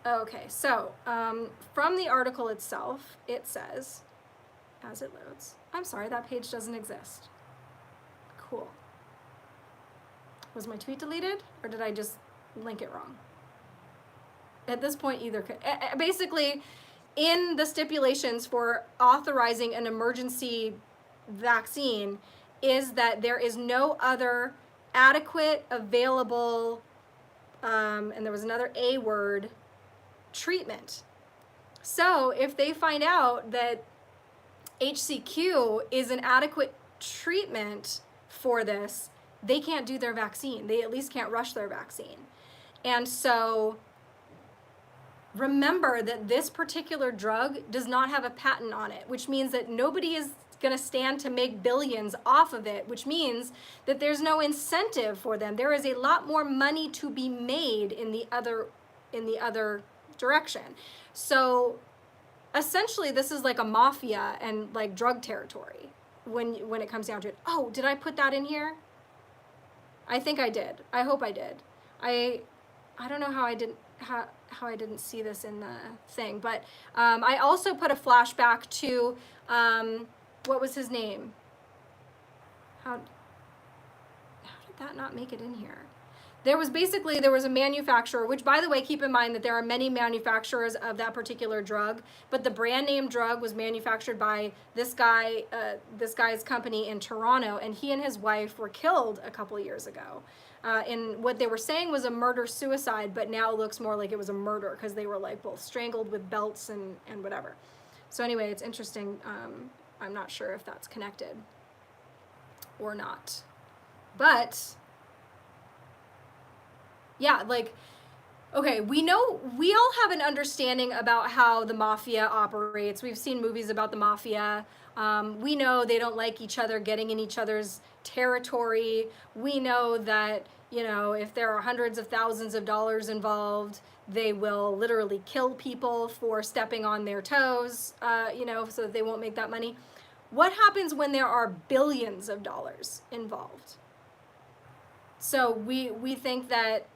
Okay, so from the article itself, it says, as it loads, I'm sorry, that page doesn't exist. Cool. Was my tweet deleted, or did I just link it wrong? At this point, either could. Basically, in the stipulations for authorizing an emergency vaccine is that there is no other adequate, available, and there was another A word, treatment. So if they find out that HCQ is an adequate treatment for this, they can't do their vaccine. They at least can't rush their vaccine. And so remember that this particular drug does not have a patent on it, which means that nobody is going to stand to make billions off of it, which means that there's no incentive for them. There is a lot more money to be made in the other direction. So essentially this is like a mafia and like drug territory when it comes down to it. Oh, did I put that in here? I think I did. I hope I did. I don't know how I didn't see this in the thing, but I also put a flashback to what was his name? How did that not make it in here? There was a manufacturer, which, by the way, keep in mind that there are many manufacturers of that particular drug, but the brand name drug was manufactured by this guy's company in Toronto, and he and his wife were killed a couple years ago. In what they were saying was a murder-suicide, but now it looks more like it was a murder because they were like both strangled with belts and whatever. So anyway, it's interesting. I'm not sure if that's connected or not, but yeah, like, okay, we all have an understanding about how the mafia operates. We've seen movies about the mafia. We know they don't like each other getting in each other's territory. We know that, you know, if there are hundreds of thousands of dollars involved, they will literally kill people for stepping on their toes, you know, so that they won't make that money. What happens when there are billions of dollars involved? So we think that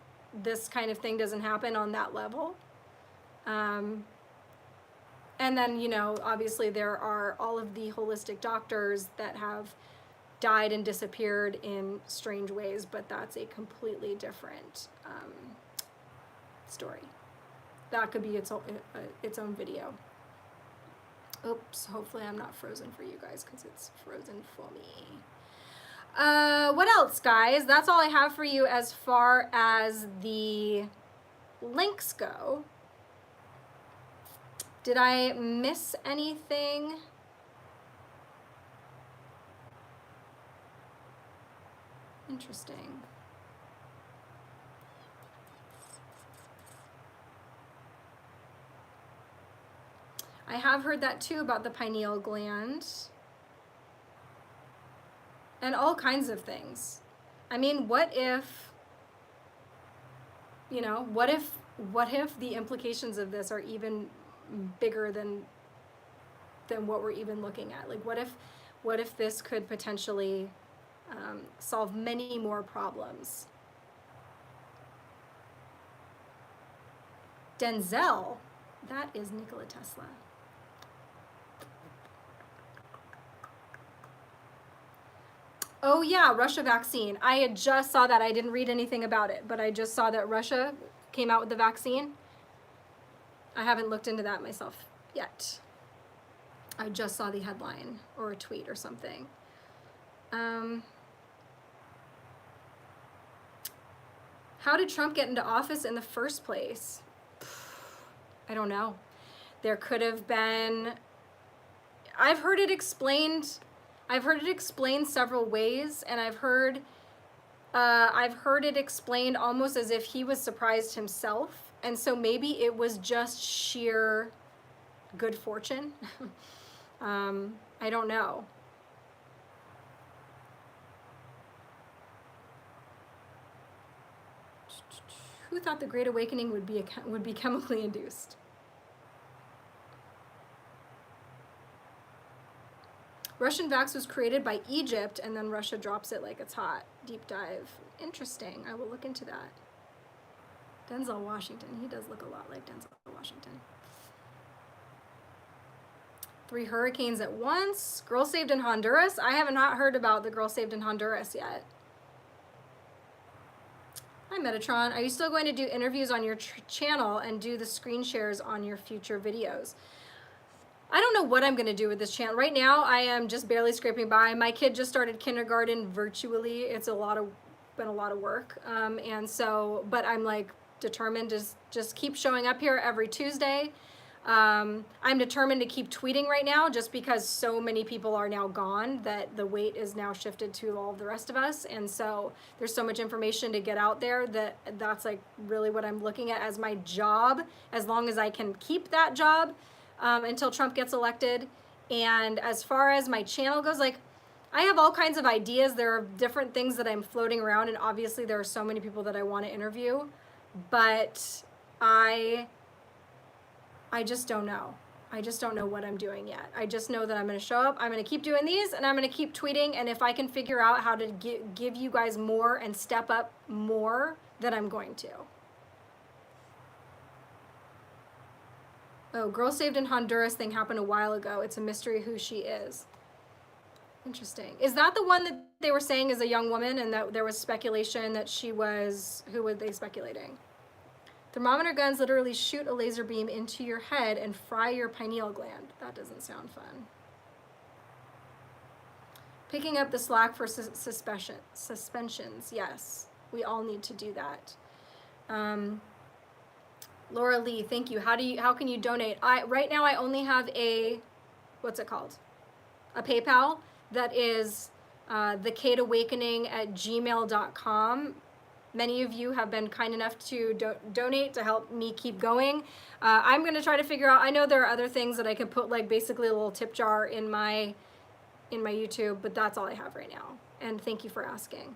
this kind of thing doesn't happen on that level. And then, you know, obviously there are all of the holistic doctors that have died and disappeared in strange ways, but that's a completely different story. That could be its own video. Oops, hopefully I'm not frozen for you guys because it's frozen for me. What else, guys? That's all I have for you as far as the links go. Did I miss anything? Interesting. I have heard that too about the pineal gland. And all kinds of things. I mean, what if, you know, what if the implications of this are even bigger than what we're even looking at? Like, what if this could potentially solve many more problems? Denzel, that is Nikola Tesla. Oh yeah, Russia vaccine. I had just saw that. I didn't read anything about it, but I just saw that Russia came out with the vaccine. I haven't looked into that myself yet. I just saw the headline or a tweet or something. How did Trump get into office in the first place? I don't know. There could have been, I've heard it explained several ways, and I've heard it explained almost as if he was surprised himself, and so maybe it was just sheer good fortune. I don't know. Who thought the Great Awakening would be chemically induced? Russian vax was created by Egypt, and then Russia drops it like it's hot. Deep dive. Interesting. I will look into that. Denzel Washington. He does look a lot like Denzel Washington. 3 hurricanes at once. Girl saved in Honduras. I have not heard about the girl saved in Honduras yet. Hi, Metatron. Are you still going to do interviews on your channel and do the screen shares on your future videos? I don't know what I'm going to do with this channel. Right now, I am just barely scraping by. My kid just started kindergarten virtually. It's been a lot of work. And so, but I'm like determined to just keep showing up here every Tuesday. I'm determined to keep tweeting right now just because so many people are now gone that the weight is now shifted to all of the rest of us. And so there's so much information to get out there that's like really what I'm looking at as my job, as long as I can keep that job. Until Trump gets elected, And as far as my channel goes, like, I have all kinds of ideas. There are different things that I'm floating around, and obviously there are so many people that I want to interview, but I just don't know. I just don't know what I'm doing yet. I just know that I'm going to show up, I'm going to keep doing these, and I'm going to keep tweeting, and if I can figure out how to give you guys more and step up more, then I'm going to. Oh, girl saved in Honduras thing happened a while ago. It's a mystery who she is. Interesting. Is that the one that they were saying is a young woman, and that there was speculation that she was, who were they speculating? Thermometer guns literally shoot a laser beam into your head and fry your pineal gland. That doesn't sound fun. Picking up the slack for suspensions. Yes, we all need to do that. Laura Lee, thank you. How can you donate? Right now I only have a, what's it called? A PayPal that is thekateawakening@gmail.com. Many of you have been kind enough to donate to help me keep going. I'm going to try to figure out, I know there are other things that I can put, like basically a little tip jar in my YouTube, but that's all I have right now. And thank you for asking.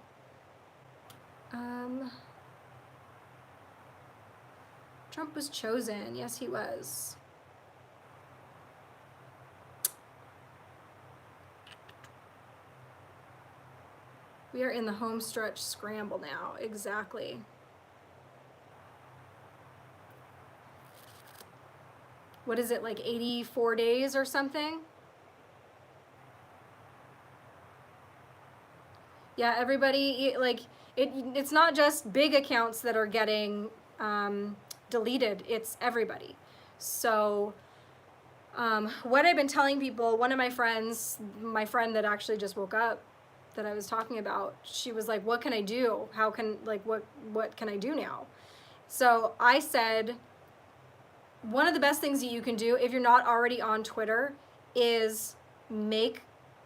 Trump was chosen. Yes, he was. We are in the home stretch scramble now. Exactly. What is it, like 84 days or something? Yeah, everybody, like, it's not just big accounts that are getting deleted, it's everybody. So what I've been telling people, one of my friends, my friend that actually just woke up, that I was talking about, she was like, what can I do? How can, like, what can I do now? So I said, one of the best things that you can do if you're not already on Twitter is make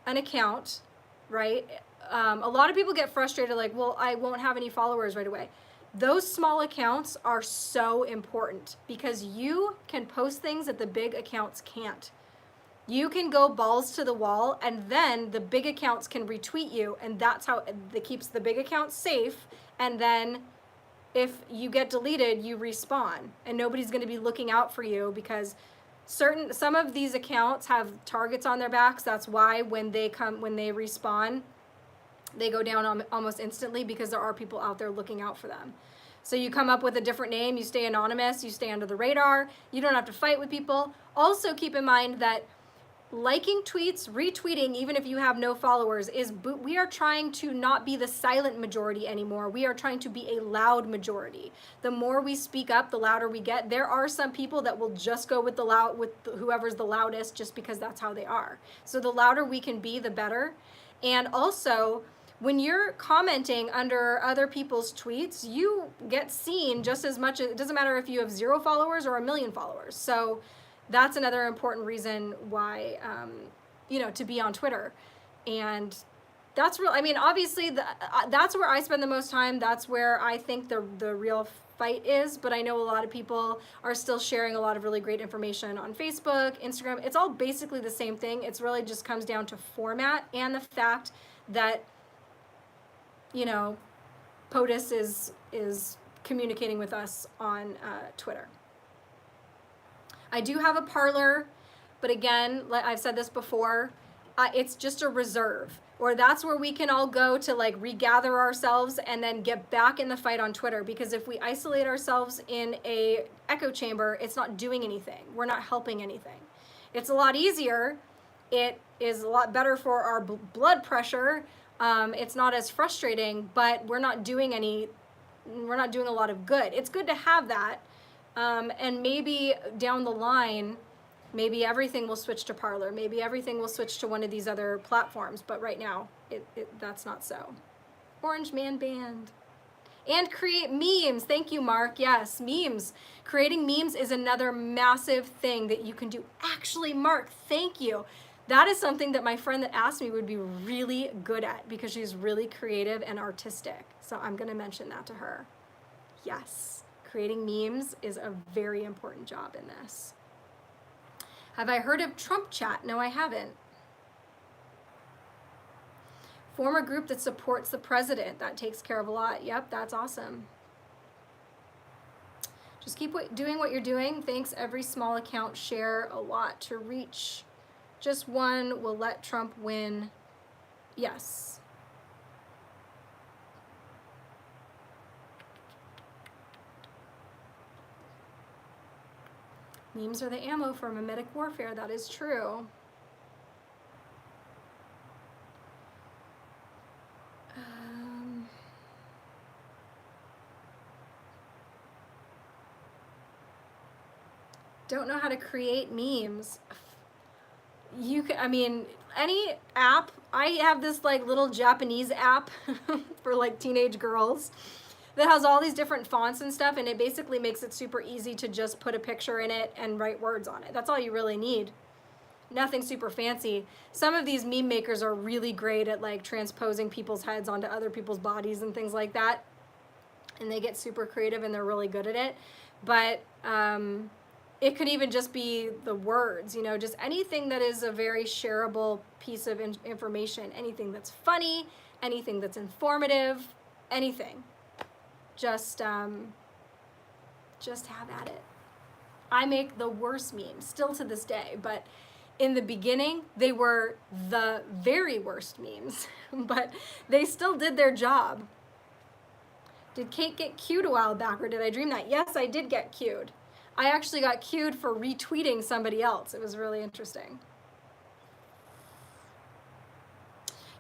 an account, right? A lot of people get frustrated, like, well, I won't have any followers right away. Those small accounts are so important because you can post things that the big accounts can't. You can go balls to the wall, and then the big accounts can retweet you, and that's how it keeps the big accounts safe. And then if you get deleted, you respawn, and nobody's going to be looking out for you because some of these accounts have targets on their backs. That's why when they respawn, they go down almost instantly because there are people out there looking out for them. So you come up with a different name, you stay anonymous, you stay under the radar, you don't have to fight with people. Also keep in mind that liking tweets, retweeting, even if you have no followers, we are trying to not be the silent majority anymore. We are trying to be a loud majority. The more we speak up, the louder we get. There are some people that will just go with whoever's the loudest just because that's how they are. So the louder we can be, the better. And also, when you're commenting under other people's tweets, you get seen just as much. It doesn't matter if you have 0 followers or 1 million followers. So that's another important reason why, to be on Twitter. And that's real. I mean, obviously, that's where I spend the most time. That's where I think the real fight is. But I know a lot of people are still sharing a lot of really great information on Facebook, Instagram. It's all basically the same thing. It's really just comes down to format and the fact that, POTUS is communicating with us on Twitter. I do have a Parler, but again, I've said this before, it's just a reserve, or that's where we can all go to like regather ourselves and then get back in the fight on Twitter, because if we isolate ourselves in a echo chamber, it's not doing anything. We're not helping anything. It's a lot easier. It is a lot better for our blood pressure. It's not as frustrating, but we're not doing a lot of good. It's good to have that. And maybe down the line, maybe everything will switch to Parler. Maybe everything will switch to one of these other platforms. But right now, that's not so. Orange Man Band. And create memes. Thank you, Mark. Yes, memes. Creating memes is another massive thing that you can do. Actually, Mark, thank you. That is something that my friend that asked me would be really good at because she's really creative and artistic. So I'm going to mention that to her. Yes. Creating memes is a very important job in this. Have I heard of Trump Chat? No, I haven't. Form a group that supports the president. That takes care of a lot. Yep, that's awesome. Just keep doing what you're doing. Thanks. Every small account share a lot to reach. Just one will let Trump win. Yes. Memes are the ammo for mimetic warfare. That is true. Don't know how to create memes. You can, I mean, any app. I have this like little Japanese app for like teenage girls that has all these different fonts and stuff, and it basically makes it super easy to just put a picture in it and write words on it. That's all you really need. Nothing super fancy. Some of these meme makers are really great at like transposing people's heads onto other people's bodies and things like that. And they get super creative and they're really good at it. But it could even just be the words, you know, just anything that is a very shareable piece of information, anything that's funny, anything that's informative, anything. Just have at it. I make the worst memes, still to this day, but in the beginning, they were the very worst memes, but they still did their job. Did Kate get cued a while back, or did I dream that? Yes, I did get cued. I actually got cued for retweeting somebody else. It was really interesting.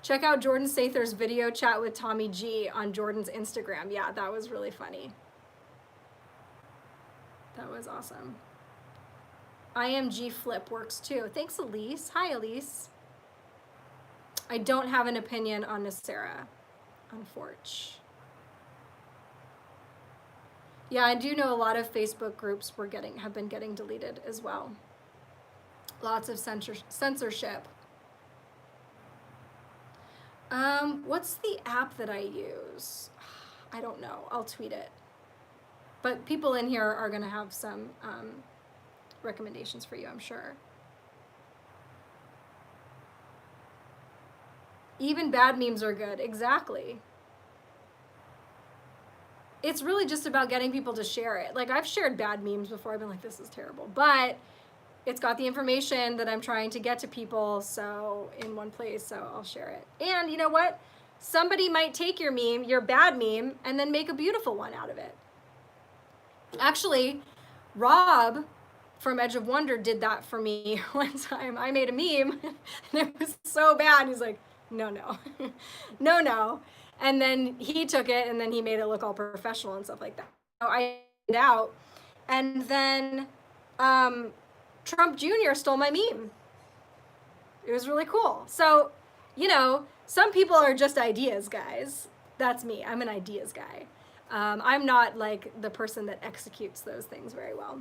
Check out Jordan Sather's video chat with Tommy G on Jordan's Instagram. Yeah, that was really funny. That was awesome. IMG Flip works too. Thanks, Elise. Hi, Elise. I don't have an opinion on Nasera, unfortunately. Yeah, I do know a lot of Facebook groups have been getting deleted as well. Lots of censorship. What's the app that I use? I don't know. I'll tweet it. But people in here are going to have some recommendations for you, I'm sure. Even bad memes are good. Exactly. It's really just about getting people to share it. Like, I've shared bad memes before. I've been like, this is terrible. But it's got the information that I'm trying to get to people in one place, so I'll share it. And you know what? Somebody might take your meme, your bad meme, and then make a beautiful one out of it. Actually, Rob from Edge of Wonder did that for me one time. I made a meme, and it was so bad. He's like, no, no. And then he took it, and then he made it look all professional and stuff like that. So I it out, and then Trump Jr. stole my meme. It was really cool. So, you know, some people are just ideas guys. That's me. I'm an ideas guy. I'm not like the person that executes those things very well.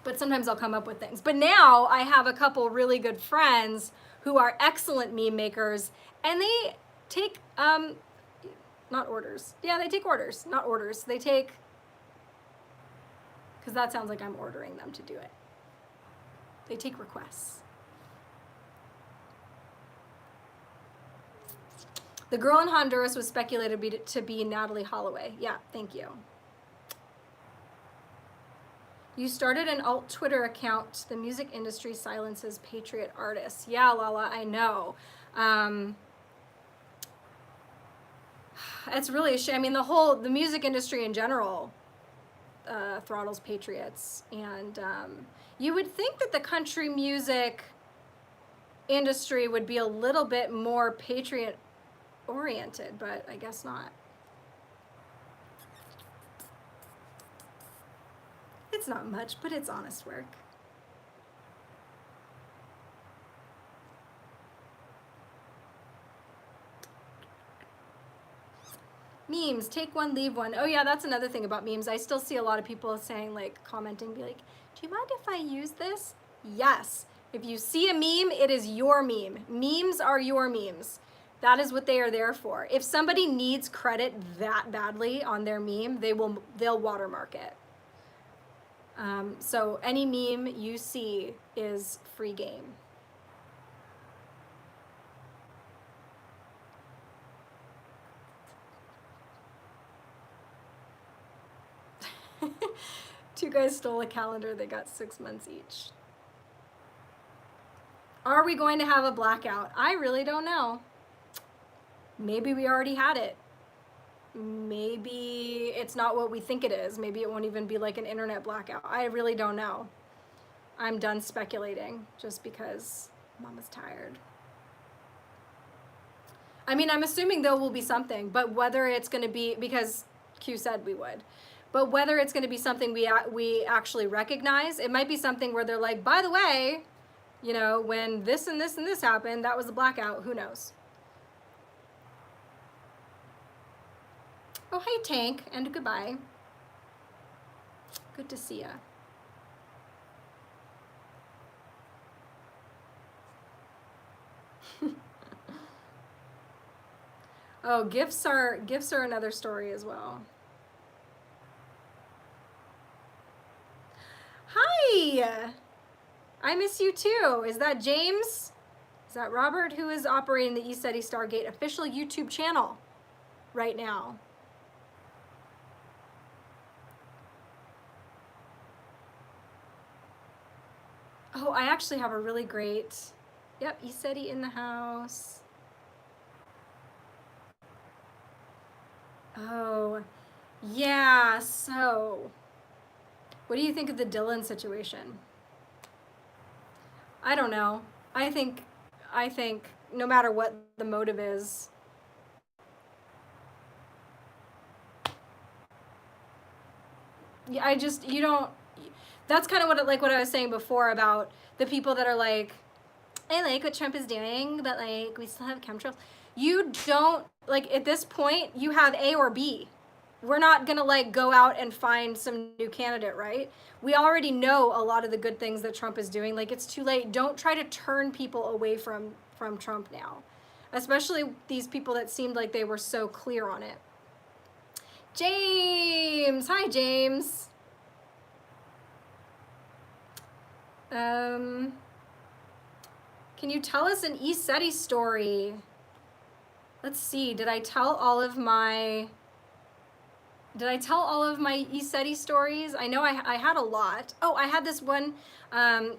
But sometimes I'll come up with things. But now I have a couple really good friends who are excellent meme makers, and they take, not orders. Yeah, they take orders, not orders. They take, because that sounds like I'm ordering them to do it. They take requests. The girl in Honduras was speculated to be Natalie Holloway. Yeah, thank you. You started an alt Twitter account. The music industry silences patriot artists. Yeah, Lala, I know. It's really a shame. I mean, the music industry in general throttles patriots. And you would think that the country music industry would be a little bit more patriot oriented, but I guess not. It's not much, but it's honest work. Memes, take one, leave one. Oh yeah, that's another thing about memes. I still see a lot of people saying, like, commenting, be like, do you mind if I use this? Yes. If you see a meme, it is your meme. Memes are your memes. That is what they are there for. If somebody needs credit that badly on their meme, they'll watermark it. So any meme you see is free game. Two guys stole a calendar. They got 6 months each. Are we going to have a blackout? I really don't know. Maybe we already had it. Maybe it's not what we think it is. Maybe it won't even be like an internet blackout. I really don't know. I'm done speculating just because Mama's tired. I mean, I'm assuming there will be something, but whether it's going to be, because Q said we would, but whether it's going to be something we actually recognize, it might be something where they're like, by the way, you know, when this and this and this happened, that was the blackout. Who knows? Oh, hey, Tank, and goodbye. Good to see ya. Oh, gifts are another story as well. Hi! I miss you too. Is that James? Is that Robert, who is operating the ECETI Stargate official YouTube channel right now? Oh, I actually have a really great, yep, ECETI in the house. Oh, yeah, so what do you think of the Dylan situation? I don't know. I think no matter what the motive is, yeah, you don't, that's kind of what I was saying before about the people that are like, I like what Trump is doing, but like we still have chemtrails. You don't, like, at this point you have A or B. We're not gonna like go out and find some new candidate, right? We already know a lot of the good things that Trump is doing. Like, it's too late. Don't try to turn people away from Trump now, especially these people that seemed like they were so clear on it. James, hi James. Can you tell us an ECETI story? Let's see, did I tell all of my ECETI stories? I know I had a lot. Oh, I had this one.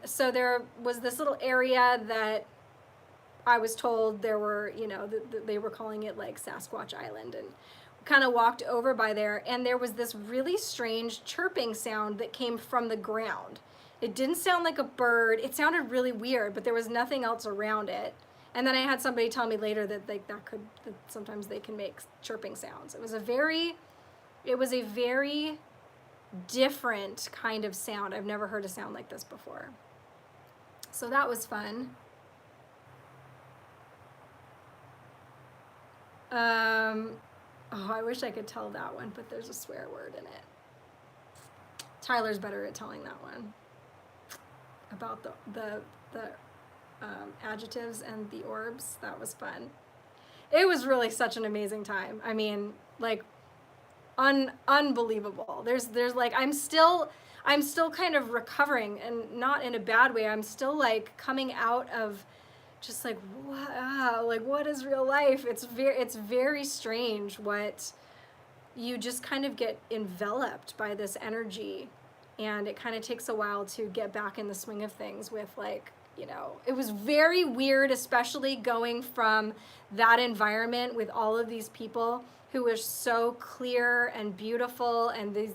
So there was this little area that I was told there were, you know, they were calling it like Sasquatch Island, and kind of walked over by there, and there was this really strange chirping sound that came from the ground. It didn't sound like a bird. It sounded really weird, but there was nothing else around it. And then I had somebody tell me later that that sometimes they can make chirping sounds. It was a very different kind of sound. I've never heard a sound like this before. So that was fun. Oh, I wish I could tell that one, but there's a swear word in it. Tyler's better at telling that one. About the adjectives and the orbs. That was fun. It was really such an amazing time. I mean, like, unbelievable. There's like, I'm still kind of recovering, and not in a bad way. I'm still like coming out of just like, wow, like, what is real life? It's very strange what you just kind of get enveloped by this energy, and it kind of takes a while to get back in the swing of things with, like, you know, it was very weird, especially going from that environment with all of these people who were so clear and beautiful, and these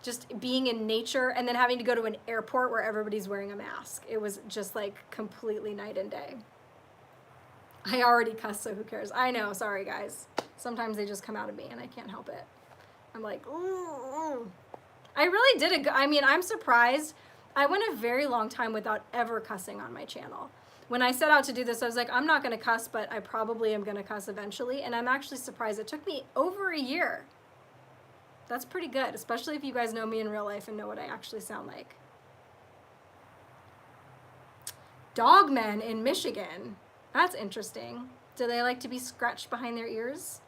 just being in nature, and then having to go to an airport where everybody's wearing a mask. It was just like completely night and day. I already cuss, so who cares? I know, sorry guys. Sometimes they just come out of me and I can't help it. I'm like, ooh. I really did I mean, I'm surprised. I went a very long time without ever cussing on my channel. When I set out to do this, I was like, I'm not gonna cuss, but I probably am gonna cuss eventually. And I'm actually surprised. It took me over a year. That's pretty good, especially if you guys know me in real life and know what I actually sound like. Dogmen in Michigan. That's interesting. Do they like to be scratched behind their ears?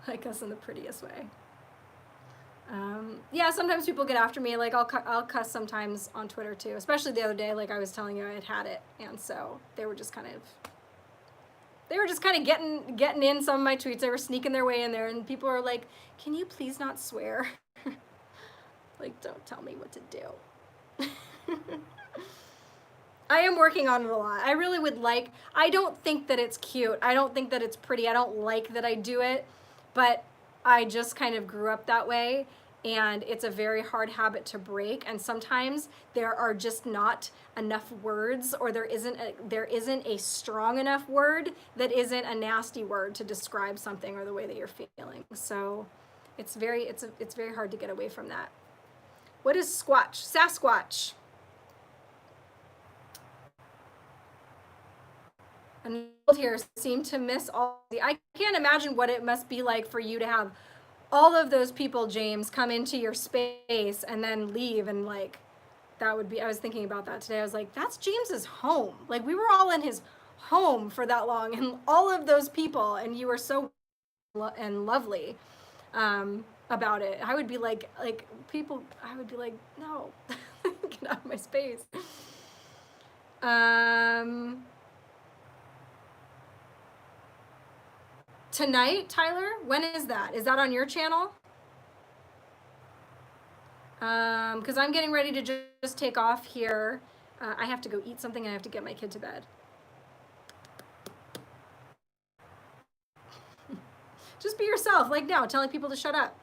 I cuss in the prettiest way. Yeah, sometimes people get after me. Like I'll cuss sometimes on Twitter too, especially the other day. Like I was telling you, I had it, and so they were just kind of getting in some of my tweets. They were sneaking their way in there, and people are like, "Can you please not swear?" Like, don't tell me what to do. I am working on it a lot. I really would like, I don't think that it's cute. I don't think that it's pretty. I don't like that I do it, but I just kind of grew up that way, and it's a very hard habit to break. And sometimes there are just not enough words, or there isn't a strong enough word that isn't a nasty word to describe something or the way that you're feeling. So it's very hard to get away from that. What is Squatch? Sasquatch. And here seem to miss all the, I can't imagine what it must be like for you to have all of those people, James, come into your space and then leave, and like that would be, I was thinking about that today. I was like, that's James's home. Like we were all in his home for that long, and all of those people, and you were so and lovely about it. I would be like people, I would be like, no, get out of my space. Tonight, Tyler? When is that? Is that on your channel? Because I'm getting ready to just take off here. I have to go eat something, and I have to get my kid to bed. Just be yourself, like now, telling people to shut up.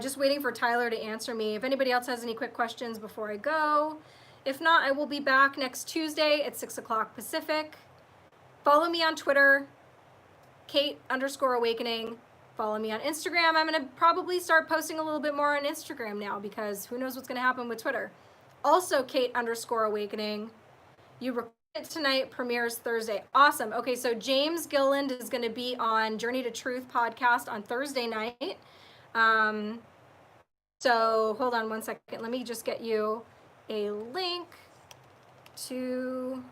Just waiting for Tyler to answer me. If anybody else has any quick questions before I go. If not, I will be back next Tuesday at 6 o'clock Pacific. Follow me on Twitter, Kate_Awakening. Follow me on Instagram. I'm going to probably start posting a little bit more on Instagram now, because who knows what's going to happen with Twitter. Also, Kate_Awakening. You record it tonight, premieres Thursday. Awesome. Okay, so James Gilliland is going to be on Journey to Truth podcast on Thursday night. So hold on one second. Let me just get you a link to,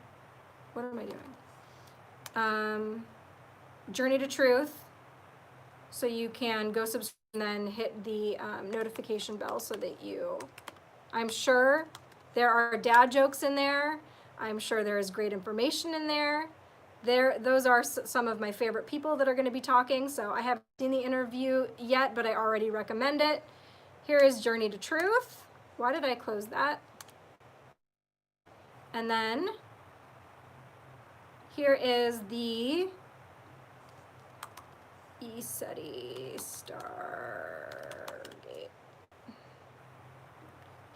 what am I doing? Journey to Truth, so you can go subscribe and then hit the notification bell so that you, I'm sure there are dad jokes in there. I'm sure there is great information in there. Those are some of my favorite people that are going to be talking. So I haven't seen the interview yet, but I already recommend it. Here is Journey to Truth. Why did I close that? And then here is the ESETI Stargate.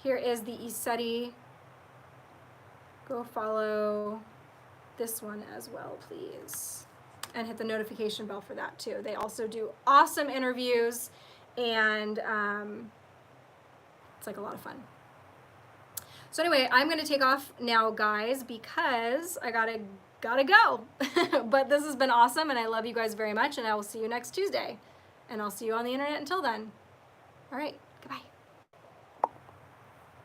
Here is the ESETI. Go follow this one as well, please. And hit the notification bell for that too. They also do awesome interviews, and it's like a lot of fun. So anyway, I'm gonna take off now, guys, because I gotta go. But this has been awesome, and I love you guys very much, and I will see you next Tuesday. And I'll see you on the internet until then. All right, goodbye.